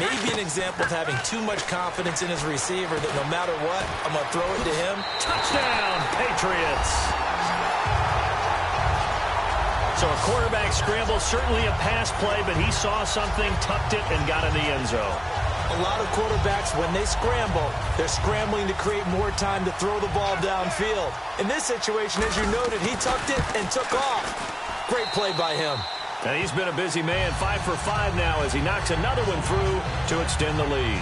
Maybe an example of having too much confidence in his receiver that no matter what, I'm going to throw it to him. Touchdown, Patriots. So a quarterback scramble, certainly a pass play, but he saw something, tucked it, and got in the end zone. A lot of quarterbacks, when they scramble, they're scrambling to create more time to throw the ball downfield. In this situation, as you noted, he tucked it and took off. Great play by him. And he's been a busy man, 5 for 5 now as he knocks another one through to extend the lead.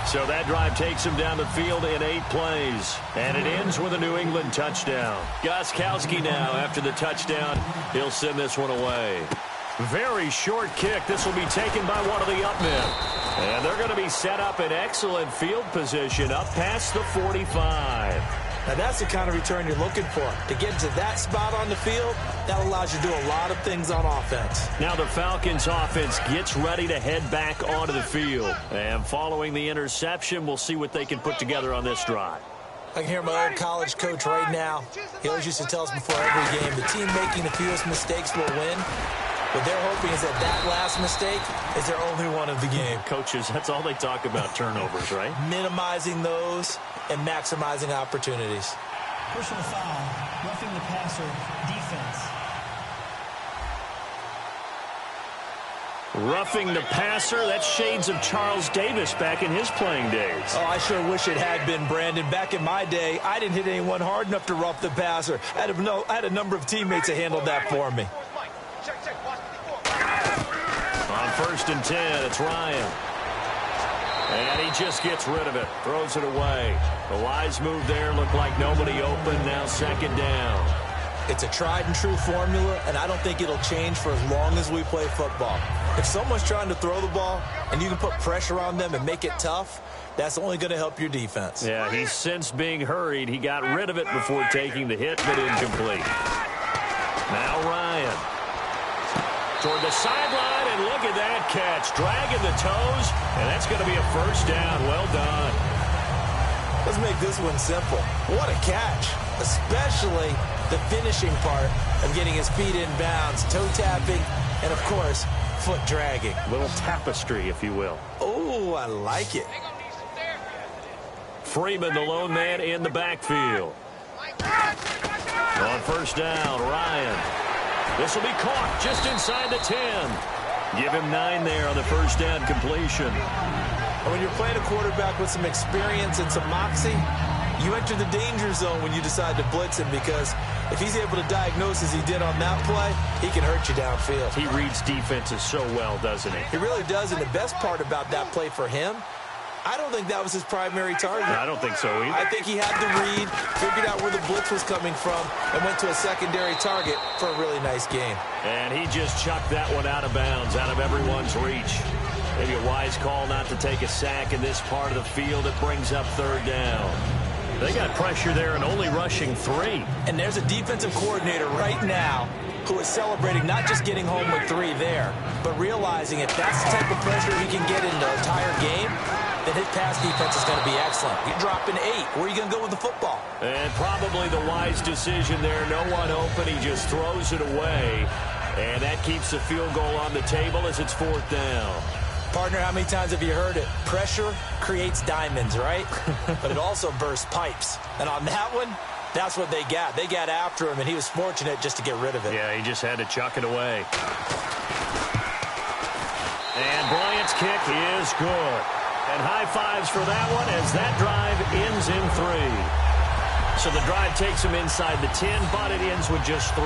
So that drive takes him down the field in 8 plays. And it ends with a New England touchdown. Gostkowski now after the touchdown. He'll send this one away. Very short kick. This will be taken by one of the up men. And they're going to be set up in excellent field position up past the 45. Now that's the kind of return you're looking for. To get to that spot on the field, that allows you to do a lot of things on offense. Now the Falcons offense gets ready to head back onto the field. And following the interception, we'll see what they can put together on this drive. I can hear my old college coach right now. He always used to tell us before every game, the team making the fewest mistakes will win. What they're hoping is that last mistake is their only one of the game. Coaches, that's all they talk about, turnovers, right? Minimizing those and maximizing opportunities. Personal foul, roughing the passer, defense. Roughing the passer, that's shades of Charles Davis back in his playing days. Oh, I sure wish it had been, Brandon. Back in my day, I didn't hit anyone hard enough to rough the passer. I had a number of teammates that handled that for me. On 1st and 10, it's Ryan. And he just gets rid of it, throws it away. The wise move there, looked like nobody open, now second down. It's a tried-and-true formula, and I don't think it'll change for as long as we play football. If someone's trying to throw the ball and you can put pressure on them and make it tough, that's only going to help your defense. Yeah, he's since being hurried. He got rid of it before taking the hit, but incomplete. Now Ryan. Toward the sideline, and look at that catch. Dragging the toes, and that's going to be a first down. Well done. Let's make this one simple. What a catch, especially the finishing part of getting his feet in bounds, toe tapping, and, of course, foot dragging. A little tapestry, if you will. Oh, I like it. Freeman, the lone man in the backfield. On first down, Ryan. This will be caught just inside the 10. Give him 9 there on the first down completion. And when you're playing a quarterback with some experience and some moxie, you enter the danger zone when you decide to blitz him, because if he's able to diagnose as he did on that play, he can hurt you downfield. He reads defenses so well, doesn't he? He really does, and the best part about that play for him, I don't think that was his primary target. I don't think so either. I think he had the read, figured out where the blitz was coming from, and went to a secondary target for a really nice game. And he just chucked that one out of bounds, out of everyone's reach. Maybe a wise call not to take a sack in this part of the field. It brings up third down. They got pressure there and only rushing 3. And there's a defensive coordinator right now who is celebrating not just getting home with 3 there, but realizing if that's the type of pressure he can get in the entire game, then his pass defense is going to be excellent. You're dropping 8. Where are you going to go with the football? And probably the wise decision there. No one open. He just throws it away. And that keeps the field goal on the table as it's 4th down. Partner, how many times have you heard it? Pressure creates diamonds, right? But it also bursts pipes. And on that one, That's what they got. They got after him, and he was fortunate just to get rid of it. Yeah, he just had to chuck it away. And Bryant's kick is good. And high fives for that one as that drive ends in 3. So the drive takes him inside the 10, but it ends with just 3.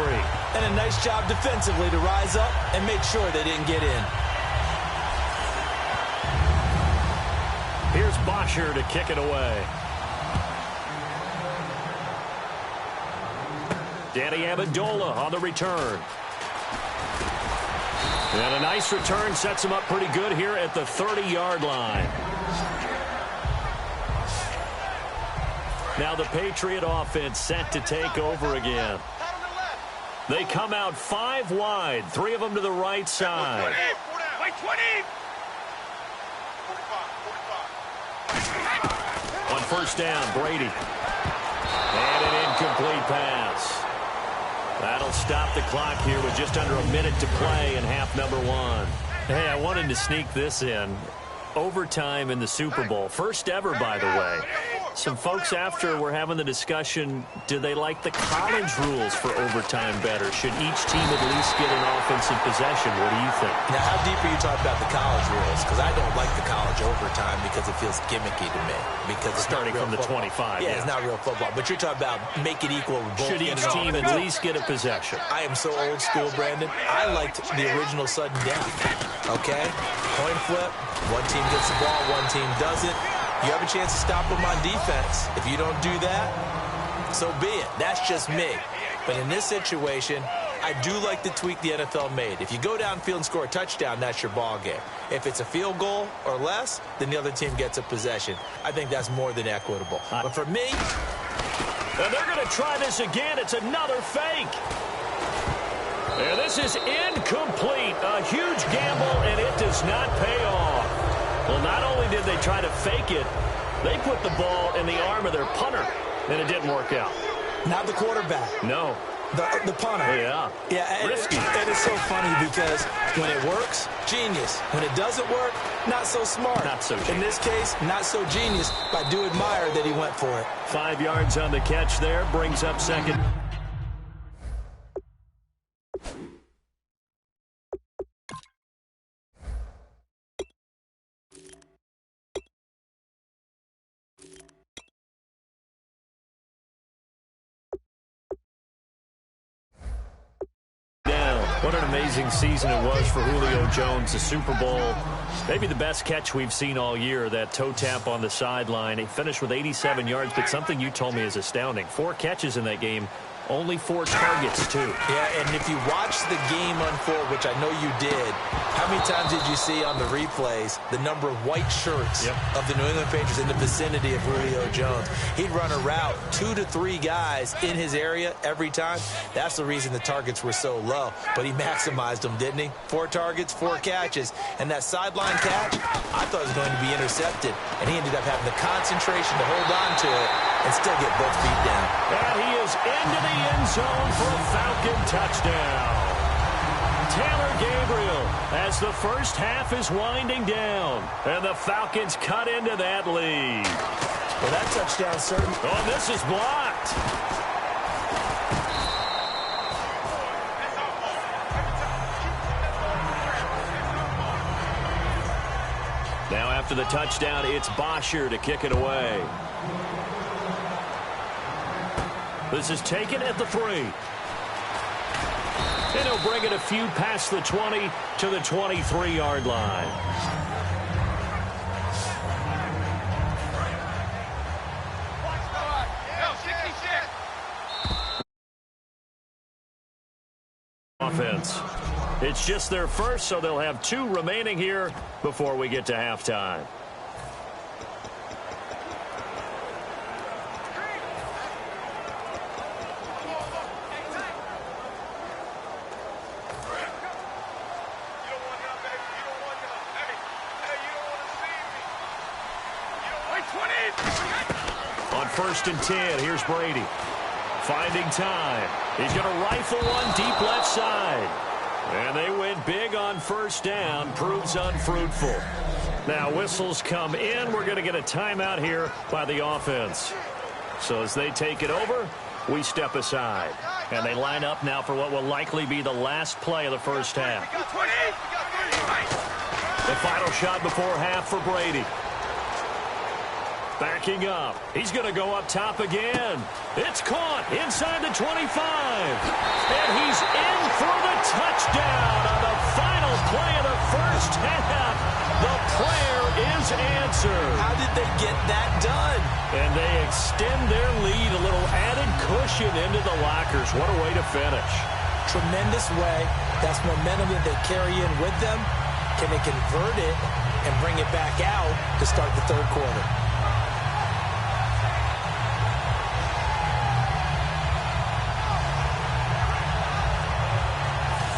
And a nice job defensively to rise up and make sure they didn't get in. Here's Bosher to kick it away. Danny Amendola on the return. And a nice return sets him up pretty good here at the 30-yard line. Now the Patriot offense set to take over again. They come out 5 wide, 3 of them to the right side. Wait, 20! On first down, Brady. And an incomplete pass. That'll stop the clock here with just under a minute to play in half number 1. Hey, I wanted to sneak this in. Overtime in the Super Bowl. First ever, by the way. Some folks after were having the discussion, do they like the college rules for overtime better? Should each team at least get an offensive possession? What do you think? Now, how deep are you talking about the college rules? Because I don't like the college overtime because it feels gimmicky to me. Because it's starting from the football. 25. Yeah, it's not real football. But you're talking about make it equal. Should each team at least get a possession? I am so old school, Brandon. I liked the original sudden death. Okay? Coin flip. One team gets the ball, one team doesn't. You have a chance to stop them on defense. If you don't do that, so be it. That's just me. But in this situation, I do like the tweak the NFL made. If you go downfield and score a touchdown, that's your ball game. If it's a field goal or less, then the other team gets a possession. I think that's more than equitable. But for me... And they're going to try this again. It's another fake. And this is incomplete. A huge gamble, and it does not pay off. Well, not only did they try to fake it, they put the ball in the arm of their punter, and it didn't work out. Not the quarterback. No. The punter. Yeah. Yeah, risky. And it's so funny because when it works, genius. When it doesn't work, not so smart. Not so genius. In this case, not so genius, but I do admire that he went for it. 5 yards on the catch there, brings up second. What an amazing season it was for Julio Jones, the Super Bowl. Maybe the best catch we've seen all year, that toe tap on the sideline. He finished with 87 yards, but something you told me is astounding. 4 catches in that game, only 4 targets, too. Yeah, and if you watch the game unfold, which I know you did, how many times did you see on the replays the number of white shirts of the New England Patriots in the vicinity of Julio Jones? He'd run a route, 2 to 3 guys in his area every time. That's the reason the targets were so low. But he maximized them, didn't he? 4 targets, 4 catches. And that sideline catch, I thought it was going to be intercepted. And he ended up having the concentration to hold on to it and still get both feet down. And he is into the end zone for a Falcon touchdown. Taylor Gabriel as the first half is winding down. And the Falcons cut into that lead. Well, that touchdown certainly... Oh, this is blocked. Now after the touchdown, it's Bosher to kick it away. This is taken at the 3. And he'll bring it a few past the 20 to the 23-yard line. Offense. It's just their first, so they'll have 2 remaining here before we get to halftime. On first and 10, here's Brady. Finding time. He's going to rifle one deep left side. And they went big on first down. Proves unfruitful. Now whistles come in. We're going to get a timeout here by the offense. So as they take it over, We step aside. And they line up now for what will likely be the last play of the first half. The final shot before half for Brady. Backing up. He's going to go up top again. It's caught inside the 25. And he's in for the touchdown on the final play of the first half. The prayer is answered. How did they get that done? And they extend their lead, a little added cushion into the lockers. What a way to finish. Tremendous way. That's momentum that they carry in with them. Can they convert it and bring it back out to start the third quarter?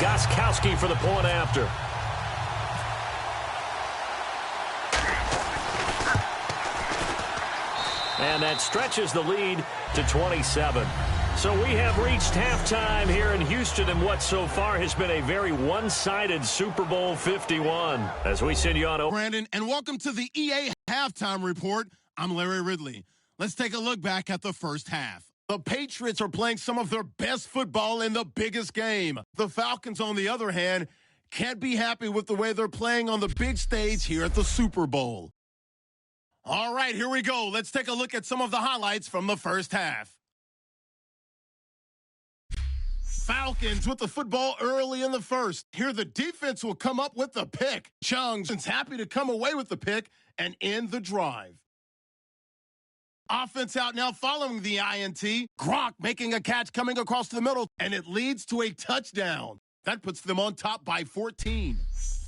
Gostkowski for the point after. And that stretches the lead to 27. So we have reached halftime here in Houston in what so far has been a very one-sided Super Bowl 51. As we send you on over. Brandon, and welcome to the EA Halftime Report. I'm Larry Ridley. Let's take a look back at the first half. The Patriots are playing some of their best football in the biggest game. The Falcons, on the other hand, can't be happy with the way they're playing on the big stage here at the Super Bowl. All right, here we go. Let's take a look at some of the highlights from the first half. Falcons with the football early in the first. Here the defense will come up with the pick. Chung's happy to come away with the pick and end the drive. Offense out now following the INT. Gronk making a catch coming across the middle, and it leads to a touchdown. That puts them on top by 14.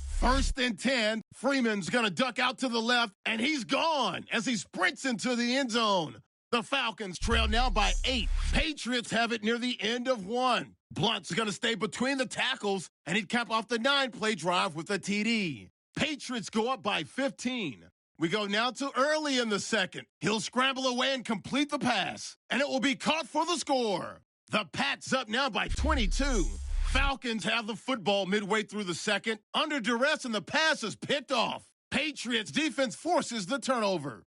First and 10. Freeman's going to duck out to the left, and he's gone as he sprints into the end zone. The Falcons trail now by 8. Patriots have it near the end of 1. Blunt's going to stay between the tackles, and he'd cap off the 9-play drive with a TD. Patriots go up by 15. We go now to early in the second. He'll scramble away and complete the pass, and it will be caught for the score. The Pats up now by 22. Falcons have the football midway through the second. Under duress, and the pass is picked off. Patriots defense forces the turnover.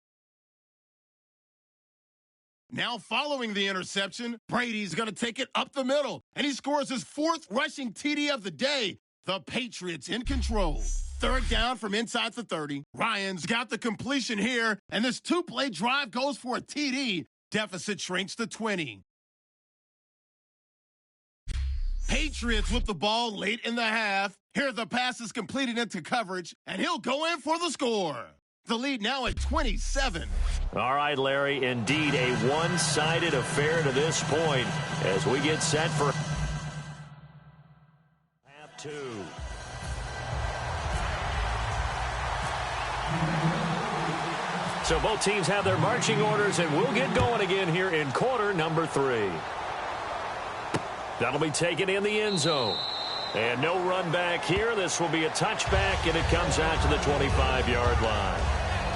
Now following the interception, Brady's going to take it up the middle, and he scores his 4th rushing TD of the day. The Patriots in control. Third down from inside the 30. Ryan's got the completion here, and this 2-play drive goes for a TD. Deficit shrinks to 20. Patriots with the ball late in the half. Here the pass is completed into coverage, and he'll go in for the score. The lead now at 27. All right, Larry, indeed a one-sided affair to this point as we get set for half 2. So both teams have their marching orders, and we'll get going again here in quarter number 3. That'll be taken in the end zone. And no run back here. This will be a touchback, and it comes out to the 25-yard line.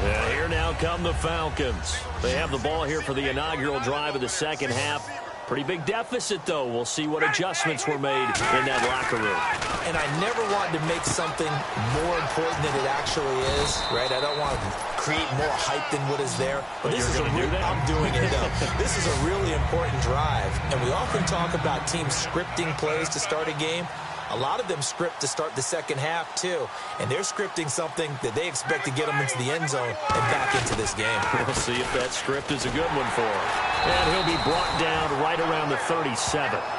And here now come the Falcons. They have the ball here for the inaugural drive of the second half. Pretty big deficit, though. We'll see what adjustments were made in that locker room. And I never wanted to make something more important than it actually is, right? I don't want to create more hype than what is there. But this is I'm doing it, though. This is a really important drive. And we often talk about teams scripting plays to start a game. A lot of them script to start the second half, too. And they're scripting something that they expect to get them into the end zone and back into this game. We'll see if that script is a good one for him. And he'll be brought down right around the 37.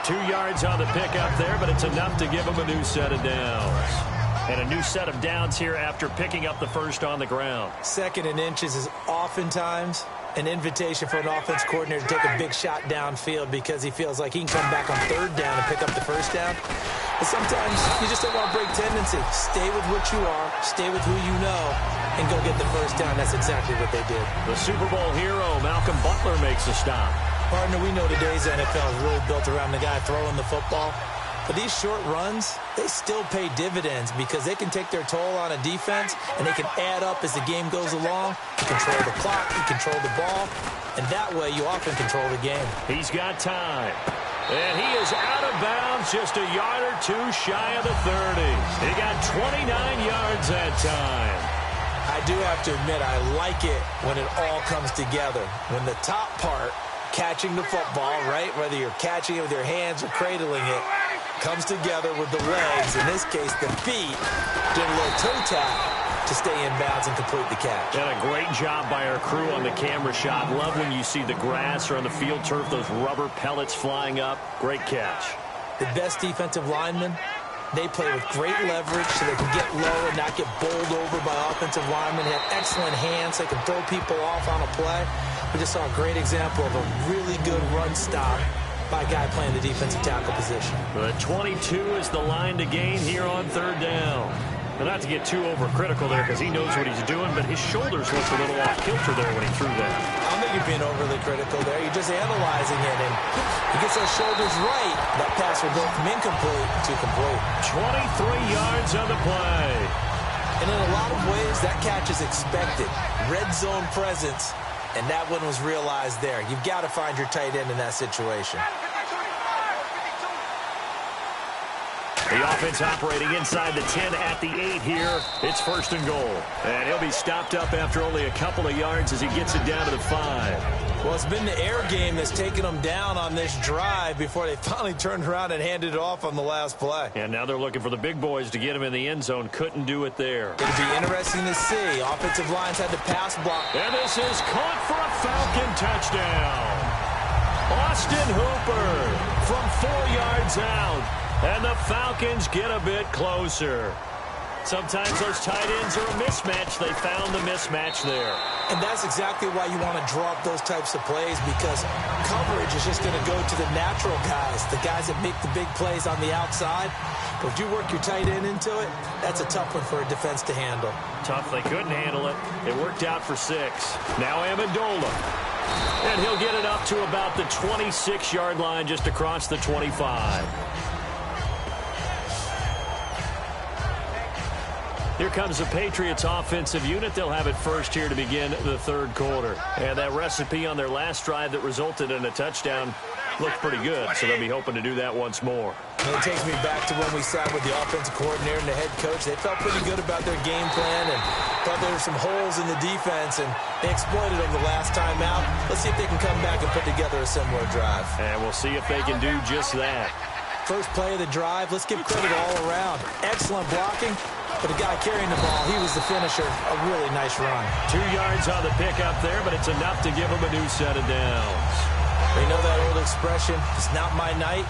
2 yards on the pickup there, but it's enough to give him a new set of downs. And a new set of downs here after picking up the first on the ground. 2nd and inches is oftentimes an invitation for an offense coordinator to take a big shot downfield because he feels like he can come back on 3rd down and pick up the first down. But sometimes you just don't want to break tendency. Stay with what you are, stay with who you know, and go get the first down. That's exactly what they did. The Super Bowl hero, Malcolm Butler, makes a stop. Partner, we know today's NFL is really built around the guy throwing the football. But these short runs, they still pay dividends because they can take their toll on a defense, and they can add up as the game goes along. You control the clock, you control the ball, and that way you often control the game. He's got time. And he is out of bounds just a yard or 2 shy of the 30. He got 29 yards that time. I do have to admit, I like it when it all comes together. When the top part catching the football, right? Whether you're catching it with your hands or cradling it, comes together with the legs. In this case, the feet. Did a little toe tap to stay in bounds and complete the catch. And a great job by our crew on the camera shot. Love when you see the grass or on the field turf, those rubber pellets flying up. Great catch. The best defensive linemen, they play with great leverage so they can get low and not get bowled over by offensive linemen. They have excellent hands. They can throw people off on a play. We just saw a great example of a really good run stop by a guy playing the defensive tackle position. But 22 is the line to gain here on third down. But not to get too overcritical there because he knows what he's doing, but his shoulders looked a little off kilter there when he threw that. I don't think you're being overly critical there. You're just analyzing it, and he gets those shoulders right. That pass will go from incomplete to complete. 23 yards on the play. And in a lot of ways, that catch is expected. Red zone presence, and that one was realized there. You've got to find your tight end in that situation. The offense operating inside the 10 at the 8 here. It's first and goal. And he'll be stopped up after only a couple of yards as he gets it down to the 5. Well, it's been the air game that's taken them down on this drive before they finally turned around and handed it off on the last play. And now they're looking for the big boys to get him in the end zone. Couldn't do it there. It'll be interesting to see. Offensive lines had to pass block. And this is caught for a Falcon touchdown. Austin Hooper from 4 yards out. And the Falcons get a bit closer. Sometimes those tight ends are a mismatch. They found the mismatch there. And that's exactly why you want to draw up those types of plays, because coverage is just going to go to the natural guys, the guys that make the big plays on the outside. But if you work your tight end into it, that's a tough one for a defense to handle. Tough. They couldn't handle it. It worked out for 6. Now Amendola. And he'll get it up to about the 26-yard line, just across the 25. Here comes the Patriots offensive unit. They'll have it first here to begin the third quarter. And that recipe on their last drive that resulted in a touchdown looked pretty good, so they'll be hoping to do that once more. And it takes me back to when we sat with the offensive coordinator and the head coach. They felt pretty good about their game plan and thought there were some holes in the defense, and they exploited them the last time out. Let's see if they can come back and put together a similar drive. And we'll see if they can do just that. First play of the drive, let's give credit all around. Excellent blocking. But the guy carrying the ball, he was the finisher. A really nice run. 2 yards on the pickup there, but it's enough to give him a new set of downs. They know that old expression, it's not my night.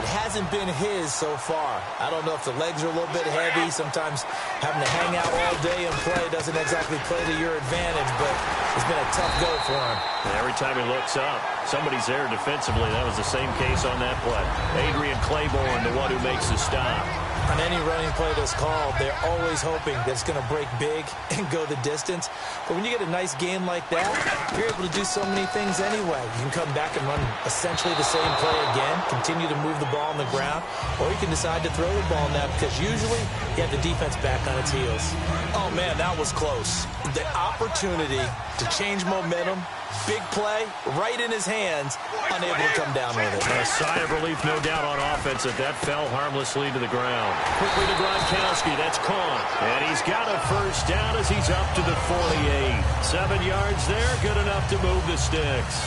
It hasn't been his so far. I don't know if the legs are a little bit heavy. Sometimes having to hang out all day and play doesn't exactly play to your advantage, but it's been a tough go for him. And every time he looks up, somebody's there defensively. That was the same case on that play. Adrian Claiborne, the one who makes the stop. On any running play that's called, they're always hoping that it's going to break big and go the distance. But when you get a nice game like that, you're able to do so many things anyway. You can come back and run essentially the same play again, continue to move the ball on the ground, or you can decide to throw the ball now because usually you have the defense back on its heels. Oh, man, that was close. The opportunity to change momentum, big play, right in his hands, unable to come down with it. A sigh of relief, no doubt, on offense that fell harmlessly to the ground. Quickly to Gronkowski, that's caught. And he's got a first down as he's up to the 48. 7 yards there, good enough to move the sticks.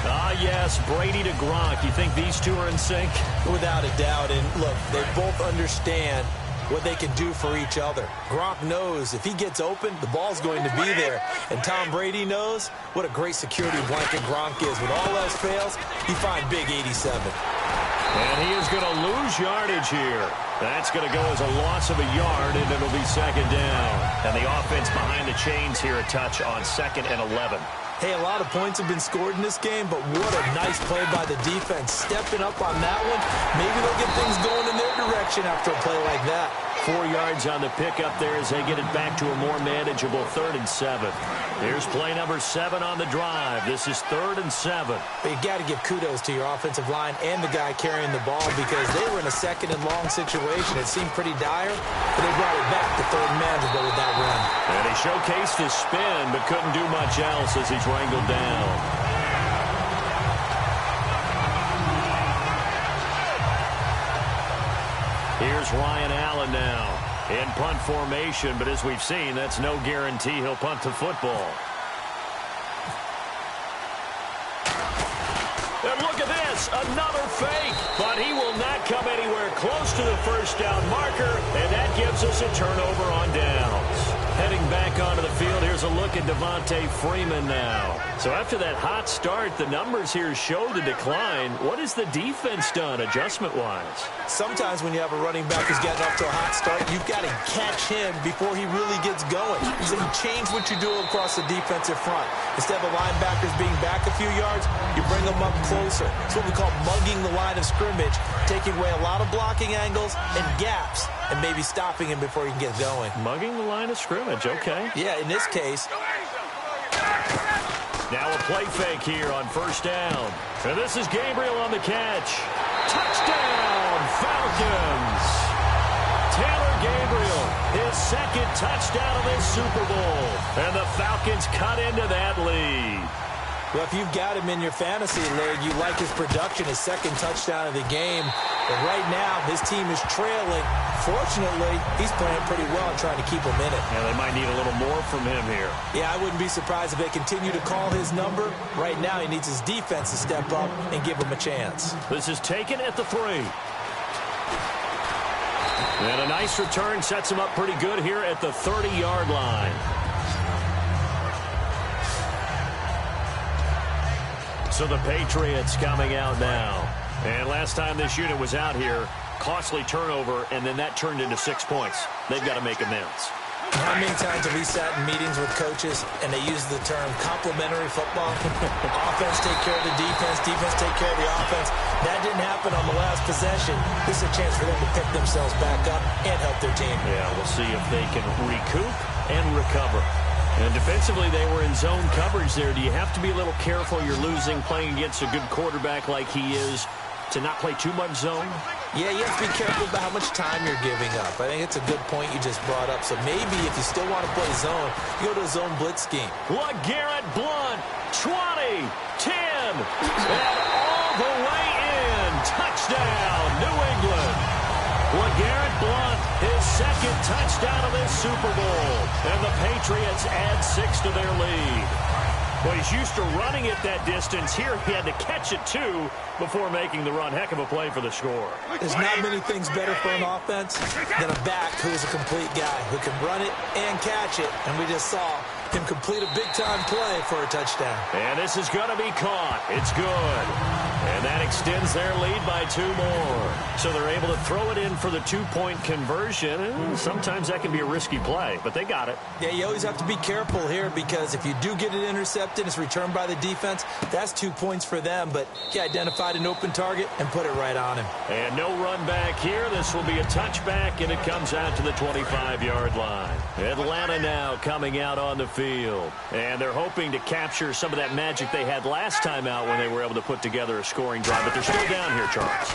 Ah, yes, Brady to Gronk. You think these two are in sync? Without a doubt, and look, they both understand what they can do for each other. Gronk knows if he gets open, the ball's going to be there. And Tom Brady knows what a great security blanket Gronk is. When all else fails, you find big 87. And he is going to lose yardage here. That's going to go as a loss of a yard, and it'll be second down. And the offense behind the chains here, a touch on 2nd and 11. Hey, a lot of points have been scored in this game, but what a nice play by the defense. Stepping up on that one, maybe they'll get things going in their direction after a play like that. 4 yards on the pickup there as they get it back to a more manageable 3rd and 7. Here's play number 7 on the drive. This is 3rd and 7. But you got to give kudos to your offensive line and the guy carrying the ball because they were in a 2nd and long situation. It seemed pretty dire, but they brought it back to 3rd and manageable with that run. And he showcased his spin, but couldn't do much else as he's wrangled down. Here's Ryan Allen now in punt formation, but as we've seen, that's no guarantee he'll punt the football. And look at this, another fake. But he will not come anywhere close to the first down marker, and that gives us a turnover on downs. Heading back onto the field, here's a look at Devontae Freeman now. So after that hot start, the numbers here show the decline. What has the defense done adjustment-wise? Sometimes when you have a running back who's getting off to a hot start, you've got to catch him before he really gets going. So you change what you do across the defensive front. Instead of the linebackers being back a few yards, you bring them up closer. It's what we call mugging the line of scrimmage, taking away a lot of blocking angles and gaps, and maybe stopping him before he can get going. Mugging the line of scrimmage, okay. Yeah, in this case. Now a play fake here on first down. And this is Gabriel on the catch. Touchdown, Falcons! Taylor Gabriel, his second touchdown of this Super Bowl. And the Falcons cut into that lead. Well, if you've got him in your fantasy league, you like his production, his second touchdown of the game. But right now, this team is trailing. Fortunately, he's playing pretty well and trying to keep him in it. Yeah, they might need a little more from him here. Yeah, I wouldn't be surprised if they continue to call his number. Right now, he needs his defense to step up and give him a chance. This is taken at the 3. And a nice return sets him up pretty good here at the 30-yard line. So the Patriots coming out now. And last time this unit was out here, costly turnover, and then that turned into 6 points. They've got to make amends. How many times have we sat in meetings with coaches and they use the term complementary football? Offense take care of the defense, defense take care of the offense. That didn't happen on the last possession. This is a chance for them to pick themselves back up and help their team. Yeah, we'll see if they can recoup and recover. And defensively, they were in zone coverage there. Do you have to be a little careful? You're losing, playing against a good quarterback like he is, to not play too much zone? Yeah, you have to be careful about how much time you're giving up. I think it's a good point you just brought up. So maybe if you still want to play zone, you go to a zone blitz scheme. LeGarrette Blount, 20, 10, and all the way in. Touchdown, New England. LeGarrette Blount, his second touchdown of this Super Bowl. And the Patriots add 6 to their lead. Well, he's used to running it that distance. Here he had to catch it, too, before making the run. Heck of a play for the score. There's not many things better for an offense than a back who is a complete guy who can run it and catch it. And we just saw him complete a big-time play for a touchdown. And this is going to be caught. It's good. And that extends their lead by 2 more. So they're able to throw it in for the 2-point conversion. And sometimes that can be a risky play, but they got it. Yeah, you always have to be careful here because if you do get it intercepted, it's returned by the defense, that's 2 points for them. But he identified an open target and put it right on him. And no run back here. This will be a touchback, and it comes out to the 25-yard line. Atlanta now coming out on the field. And they're hoping to capture some of that magic they had last time out when they were able to put together a scoring drive. But they're still down here, Charles.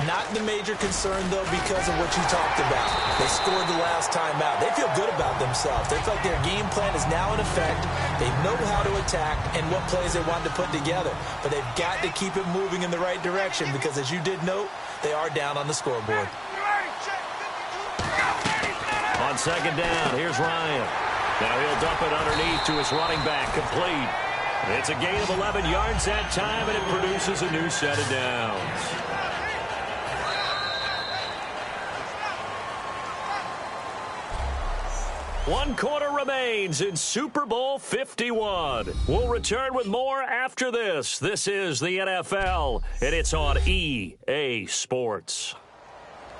Not the major concern, though, because of what you talked about. They scored the last time out. They feel good about themselves. They feel like their game plan is now in effect. They know how to attack and what plays they want to put together. But they've got to keep it moving in the right direction because, as you did note, they are down on the scoreboard. On second down, here's Ryan. Now he'll dump it underneath to his running back, complete. It's a gain of 11 yards that time, and it produces a new set of downs. One quarter remains in Super Bowl 51. We'll return with more after this. This is the NFL, and it's on EA Sports.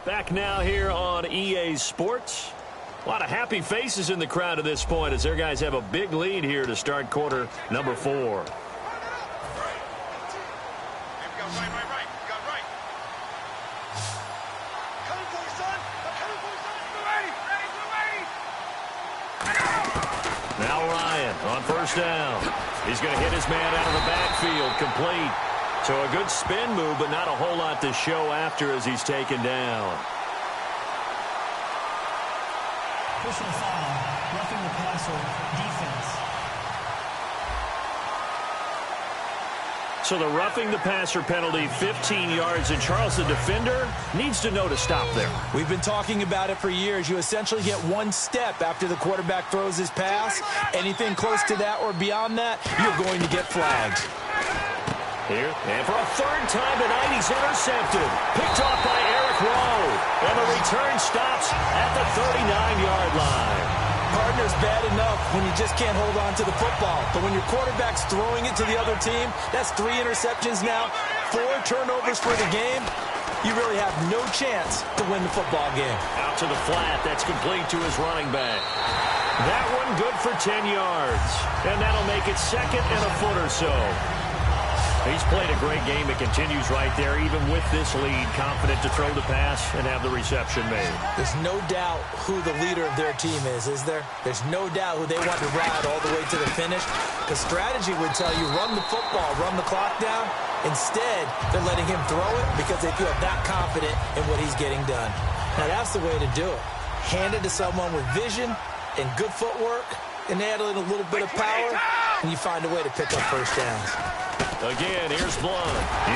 Back now here on EA Sports. A lot of happy faces in the crowd at this point as their guys have a big lead here to start quarter number 4. Now Ryan on first down. He's going to hit his man out of the backfield, complete. So a good spin move, but not a whole lot to show after as he's taken down. Personal foul, roughing the passer, defense. So the roughing the passer penalty, 15 yards, and Charles, the defender, needs to know to stop there. We've been talking about it for years. You essentially get one step after the quarterback throws his pass. Anything close to that or beyond that, you're going to get flagged. Here, and for a third time tonight, he's intercepted. Picked off by Eric Rowe. And the return stops at the 39-yard line. Partner's bad enough when you just can't hold on to the football. But when your quarterback's throwing it to the other team, that's 3 interceptions now, 4 turnovers for the game. You really have no chance to win the football game. Out to the flat. That's complete to his running back. That one good for 10 yards. And that'll make it second and a foot or so. He's played a great game. It continues right there, even with this lead, confident to throw the pass and have the reception made. There's no doubt who the leader of their team is there? There's no doubt who they want to ride all the way to the finish. The strategy would tell you run the football, run the clock down. Instead, they're letting him throw it because they feel that confident in what he's getting done. Now, that's the way to do it. Hand it to someone with vision and good footwork, and add in a little bit of power, and you find a way to pick up first downs. Again, here's Blunt.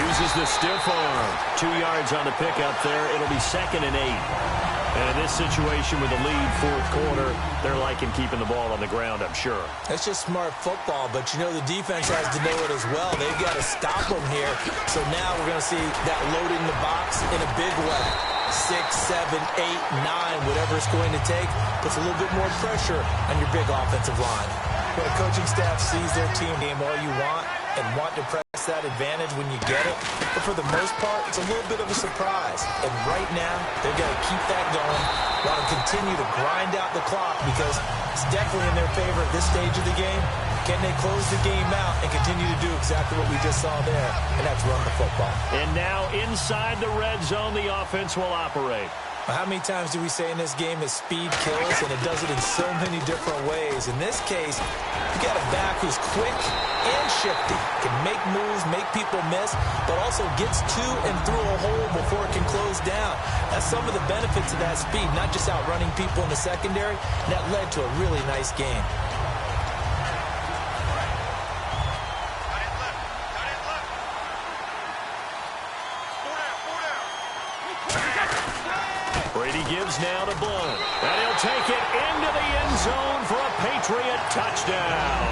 Uses the stiff arm. 2 yards on the pickup there. It'll be 2nd and 8. And in this situation with the lead, fourth quarter, they're liking keeping the ball on the ground, I'm sure. That's just smart football, but you know the defense has to know it as well. They've got to stop them here. So now we're going to see that load in the box in a big way. 6, 7, 8, 9, whatever it's going to take, puts a little bit more pressure on your big offensive line. When a coaching staff sees their team game all you want and want to press that advantage when you get it, but for the most part, it's a little bit of a surprise. And right now, they've got to keep that going, want to continue to grind out the clock because it's definitely in their favor at this stage of the game. Can they close the game out and continue to do exactly what we just saw there, and that's run the football. And now inside the red zone, the offense will operate. How many times do we say in this game that speed kills, and it does it in so many different ways? In this case, you got a back who's quick and shifty, can make moves, make people miss, but also gets to and through a hole before it can close down. That's some of the benefits of that speed, not just outrunning people in the secondary. And that led to a really nice game. Brady gives now to Blunt. And he'll take it into the end zone for a Patriot touchdown.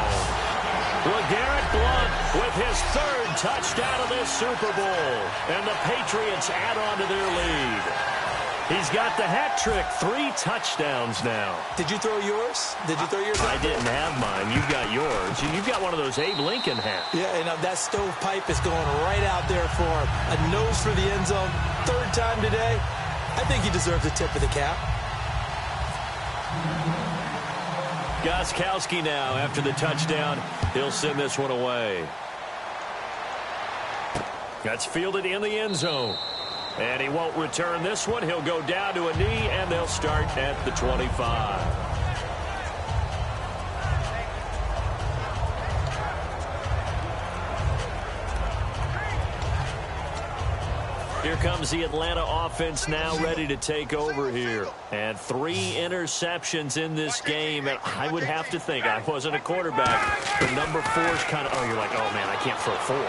LeGarrette Blunt with his 3rd touchdown of this Super Bowl. And the Patriots add on to their lead. He's got the hat trick. 3 touchdowns now. Did you throw yours? I didn't have mine. You've got yours. You've got one of those Abe Lincoln hats. Yeah, and that stovepipe is going right out there for him. A nose for the end zone. 3rd time today. I think he deserves a tip of the cap. Gostkowski now after the touchdown. He'll send this one away. That's fielded in the end zone. And he won't return this one. He'll go down to a knee, and they'll start at the 25. Here comes the Atlanta offense now ready to take over here. And 3 interceptions in this game. And I would have to think, I wasn't a quarterback, but number 4 is kind of, you're like, oh, man, I can't throw 4.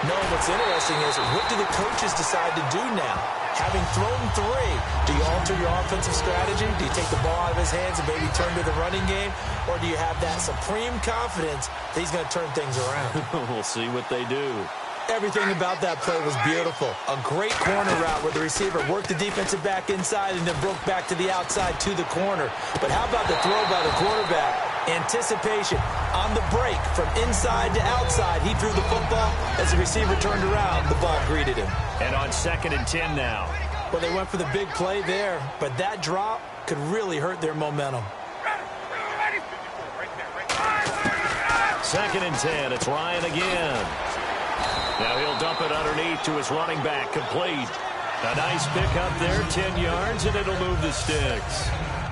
No, what's interesting is what do the coaches decide to do now? Having thrown 3, do you alter your offensive strategy? Do you take the ball out of his hands and maybe turn to the running game? Or do you have that supreme confidence that he's going to turn things around? We'll see what they do. Everything about that play was beautiful. A great corner route where the receiver worked the defensive back inside and then broke back to the outside to the corner. But how about the throw by the quarterback? Anticipation on the break from inside to outside. He threw the football. As the receiver turned around, the ball greeted him. And on 2nd and 10 now. Well, they went for the big play there, but that drop could really hurt their momentum. 2nd and 10. It's Ryan again. Now he'll dump it underneath to his running back, complete. A nice pickup there, 10 yards, and it'll move the sticks.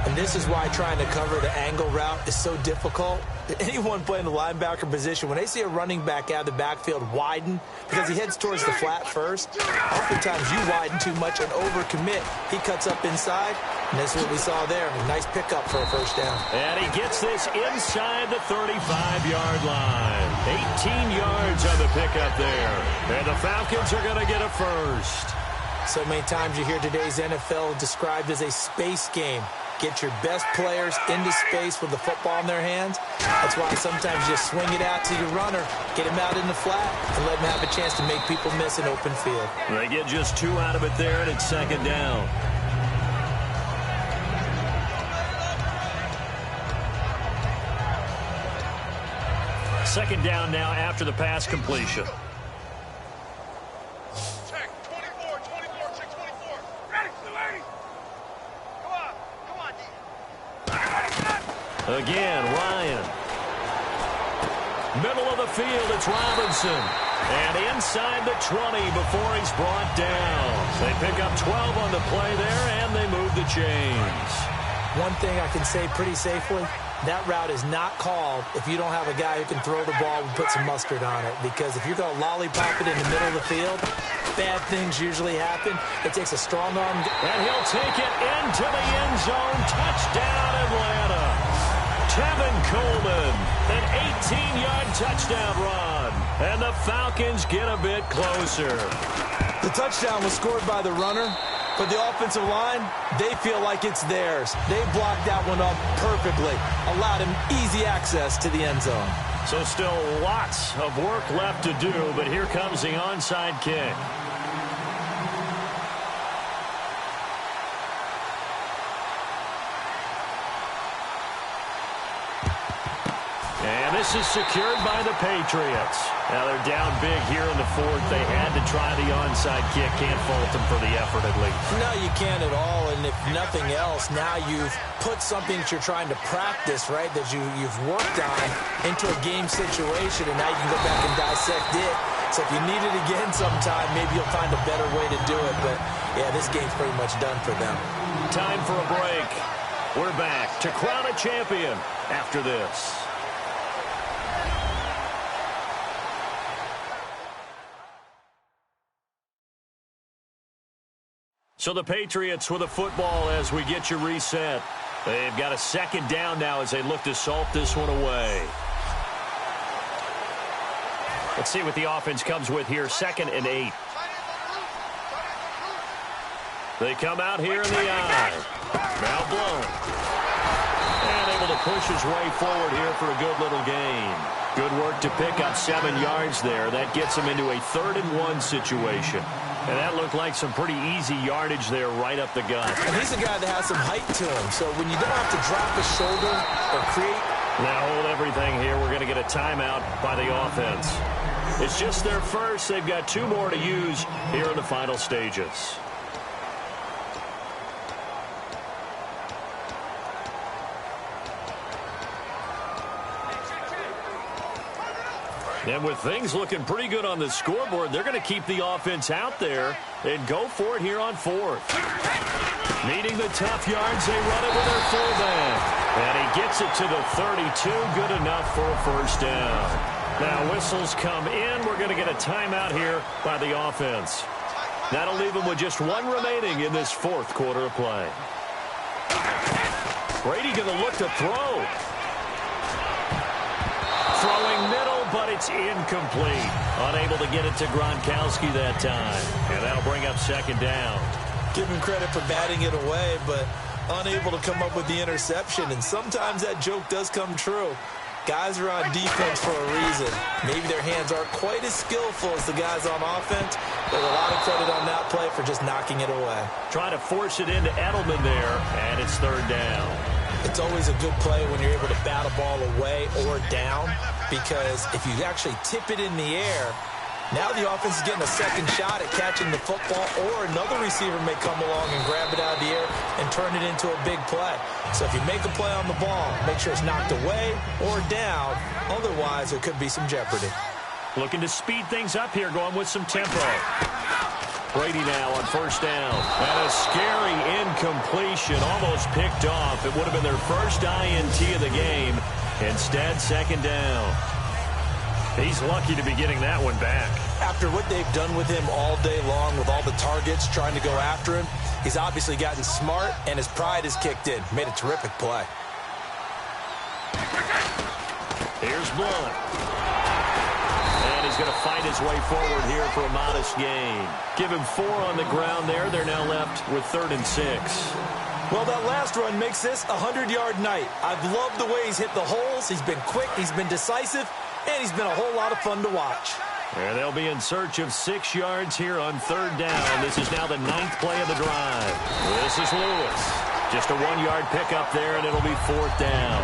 And this is why trying to cover the angle route is so difficult. Anyone playing the linebacker position, when they see a running back out of the backfield widen, because he heads towards the flat first, oftentimes you widen too much and overcommit. He cuts up inside, and that's what we saw there. A nice pickup for a first down. And he gets this inside the 35-yard line. 18 yards on the pickup there. And the Falcons are going to get a first. So many times you hear today's NFL described as a space game. Get your best players into space with the football in their hands. That's why sometimes you just swing it out to your runner, get him out in the flat, and let him have a chance to make people miss an open field. They get just 2 out of it there, and it's second down. Second down now after the pass completion. Check. 24, 24, check 24. Ready, Delaney. Come on, D. Again, Ryan. Middle of the field, it's Robinson. And inside the 20 before he's brought down. They pick up 12 on the play there, and they move the chains. One thing I can say pretty safely, that route is not called if you don't have a guy who can throw the ball and put some mustard on it. Because if you're going to lollipop it in the middle of the field, bad things usually happen. It takes a strong arm. And he'll take it into the end zone. Touchdown, Atlanta. Tevin Coleman, an 18-yard touchdown run. And the Falcons get a bit closer. The touchdown was scored by the runner. But the offensive line, they feel like it's theirs. They blocked that one up perfectly, allowed him easy access to the end zone. So still lots of work left to do, but here comes the onside kick. And this is secured by the Patriots. Now they're down big here in the fourth. They had to try the onside kick. Can't fault them for the effort at least. No, you can't at all. And if nothing else, now you've put something that you're trying to practice, right, that you've worked on into a game situation, and now you can go back and dissect it. So if you need it again sometime, maybe you'll find a better way to do it. But, yeah, this game's pretty much done for them. Time for a break. We're back to crown a champion after this. So the Patriots with a football as we get you reset. They've got a second down now as they look to salt this one away. Let's see what the offense comes with here. 2nd and 8. They come out here in the eye. Now blown. And able to push his way forward here for a good little gain. Good work to pick up 7 yards there. That gets him into a 3rd and 1 situation. And that looked like some pretty easy yardage there right up the gut. And he's a guy that has some height to him. So when you don't have to drop his shoulder or create. Now hold everything here. We're going to get a timeout by the offense. It's just their first. They've got 2 more to use here in the final stages. And with things looking pretty good on the scoreboard, they're going to keep the offense out there and go for it here on 4th. Needing the tough yards, they run it with their fullback. And he gets it to the 32, good enough for a first down. Now whistles come in. We're going to get a timeout here by the offense. That'll leave them with just 1 remaining in this 4th quarter of play. Brady going to look to throw. Throwing middle, but it's incomplete. Unable to get it to Gronkowski that time. And that'll bring up 2nd down. Give him credit for batting it away, but unable to come up with the interception. And sometimes that joke does come true. Guys are on defense for a reason. Maybe their hands aren't quite as skillful as the guys on offense, but a lot of credit on that play for just knocking it away. Trying to force it into Edelman there, and it's 3rd down. It's always a good play when you're able to bat a ball away or down, because if you actually tip it in the air, now the offense is getting a second shot at catching the football, or another receiver may come along and grab it out of the air and turn it into a big play. So if you make a play on the ball, make sure it's knocked away or down. Otherwise, there could be some jeopardy. Looking to speed things up here, going with some tempo. Brady now on 1st down. And a scary incompletion, almost picked off. It would have been their first INT of the game. Instead, 2nd down. He's lucky to be getting that one back. After what they've done with him all day long, with all the targets trying to go after him, he's obviously gotten smart, and his pride has kicked in. Made a terrific play. Here's Blunt. And he's going to fight his way forward here for a modest gain. Give him 4 on the ground there. They're now left with 3rd and 6. Well, that last run makes this a 100-yard night. I've loved the way he's hit the holes. He's been quick, he's been decisive, and he's been a whole lot of fun to watch. And they'll be in search of 6 yards here on 3rd down. This is now the 9th play of the drive. This is Lewis. Just a 1-yard pickup there, and it'll be 4th down.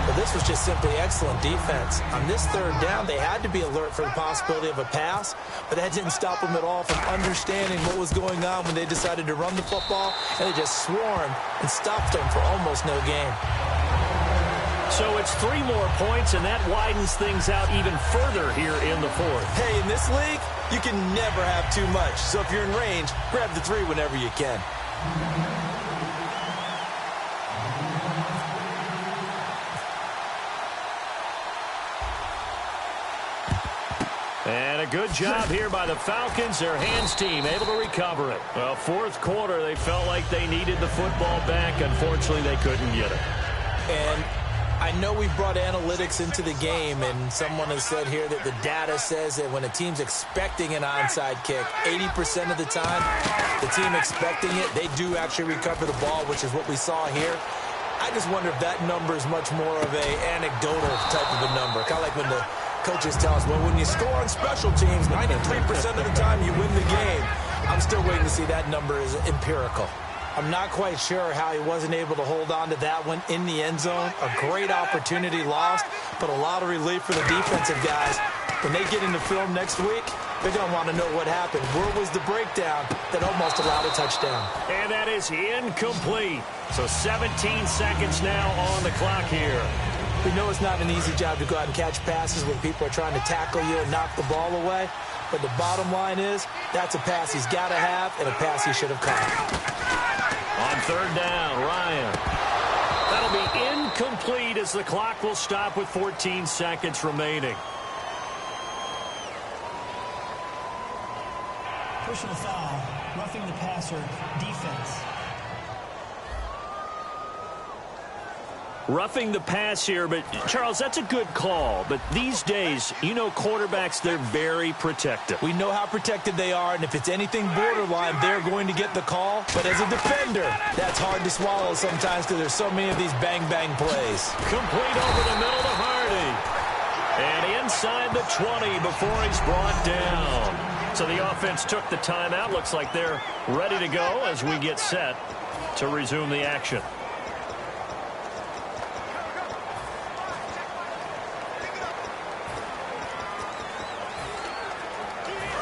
Well, this was just simply excellent defense. On this 3rd down, they had to be alert for the possibility of a pass, but that didn't stop them at all from understanding what was going on when they decided to run the football, and they just swarmed and stopped them for almost no gain. So it's 3 more points, and that widens things out even further here in the 4th. Hey, in this league, you can never have too much. So if you're in range, grab the 3 whenever you can. And a good job here by the Falcons, their hands team, able to recover it. Well, 4th quarter, they felt like they needed the football back. Unfortunately, they couldn't get it. And I know we brought analytics into the game, and someone has said here that the data says that when a team's expecting an onside kick, 80% of the time, the team expecting it, they do actually recover the ball, which is what we saw here. I just wonder if that number is much more of an anecdotal type of a number, kind of like when the coaches tell us, well, when you score on special teams, 93% of the time you win the game. I'm still waiting to see that number is empirical. I'm not quite sure how he wasn't able to hold on to that one in the end zone. A great opportunity lost, but a lot of relief for the defensive guys. When they get into film next week, they're going to want to know what happened. Where was the breakdown that almost allowed a touchdown? And that is incomplete. So 17 seconds now on the clock here. We know it's not an easy job to go out and catch passes when people are trying to tackle you and knock the ball away. But the bottom line is, that's a pass he's got to have and a pass he should have caught. On 3rd down, Ryan. That'll be incomplete as the clock will stop with 14 seconds remaining. Personal foul, roughing the passer, defense. Roughing the pass here, but Charles, that's a good call. But these days, you know, quarterbacks, they're very protective. We know how protected they are, and if it's anything borderline, they're going to get the call. But as a defender, that's hard to swallow sometimes because there's so many of these bang-bang plays. Complete over the middle to Hardy. And inside the 20 before he's brought down. So the offense took the timeout. Looks like they're ready to go as we get set to resume the action.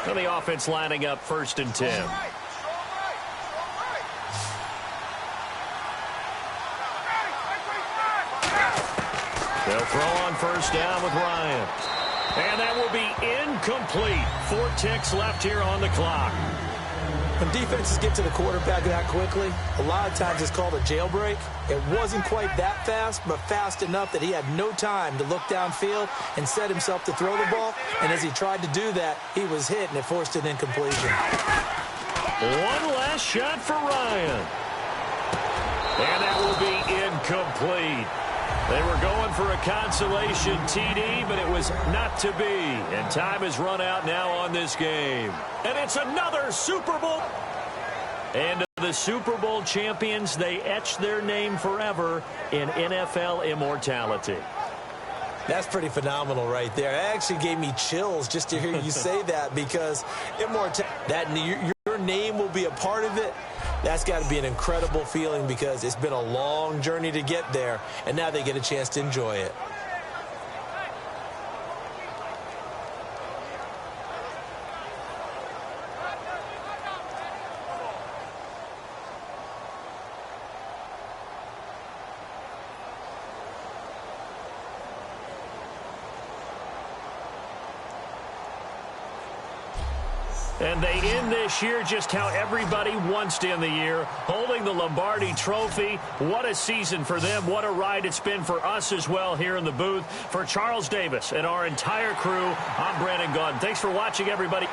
And the offense lining up 1st and 10. They'll throw on 1st down with Ryan. And that will be incomplete. 4 ticks left here on the clock. When defenses get to the quarterback that quickly, a lot of times it's called a jailbreak. It wasn't quite that fast, but fast enough that he had no time to look downfield and set himself to throw the ball. And as he tried to do that, he was hit, and it forced an incompletion. One last shot for Ryan. And that will be incomplete. They were going for a consolation TD, but it was not to be. And time has run out now on this game. And it's another Super Bowl. And the Super Bowl champions, they etch their name forever in NFL immortality. That's pretty phenomenal right there. It actually gave me chills just to hear you say that, because your name will be a part of it. That's got to be an incredible feeling, because it's been a long journey to get there, and now they get a chance to enjoy it. And they end this year just how everybody wants to end the year, holding the Lombardi Trophy. What a season for them. What a ride it's been for us as well here in the booth. For Charles Davis and our entire crew, I'm Brandon Gaudin. Thanks for watching, everybody.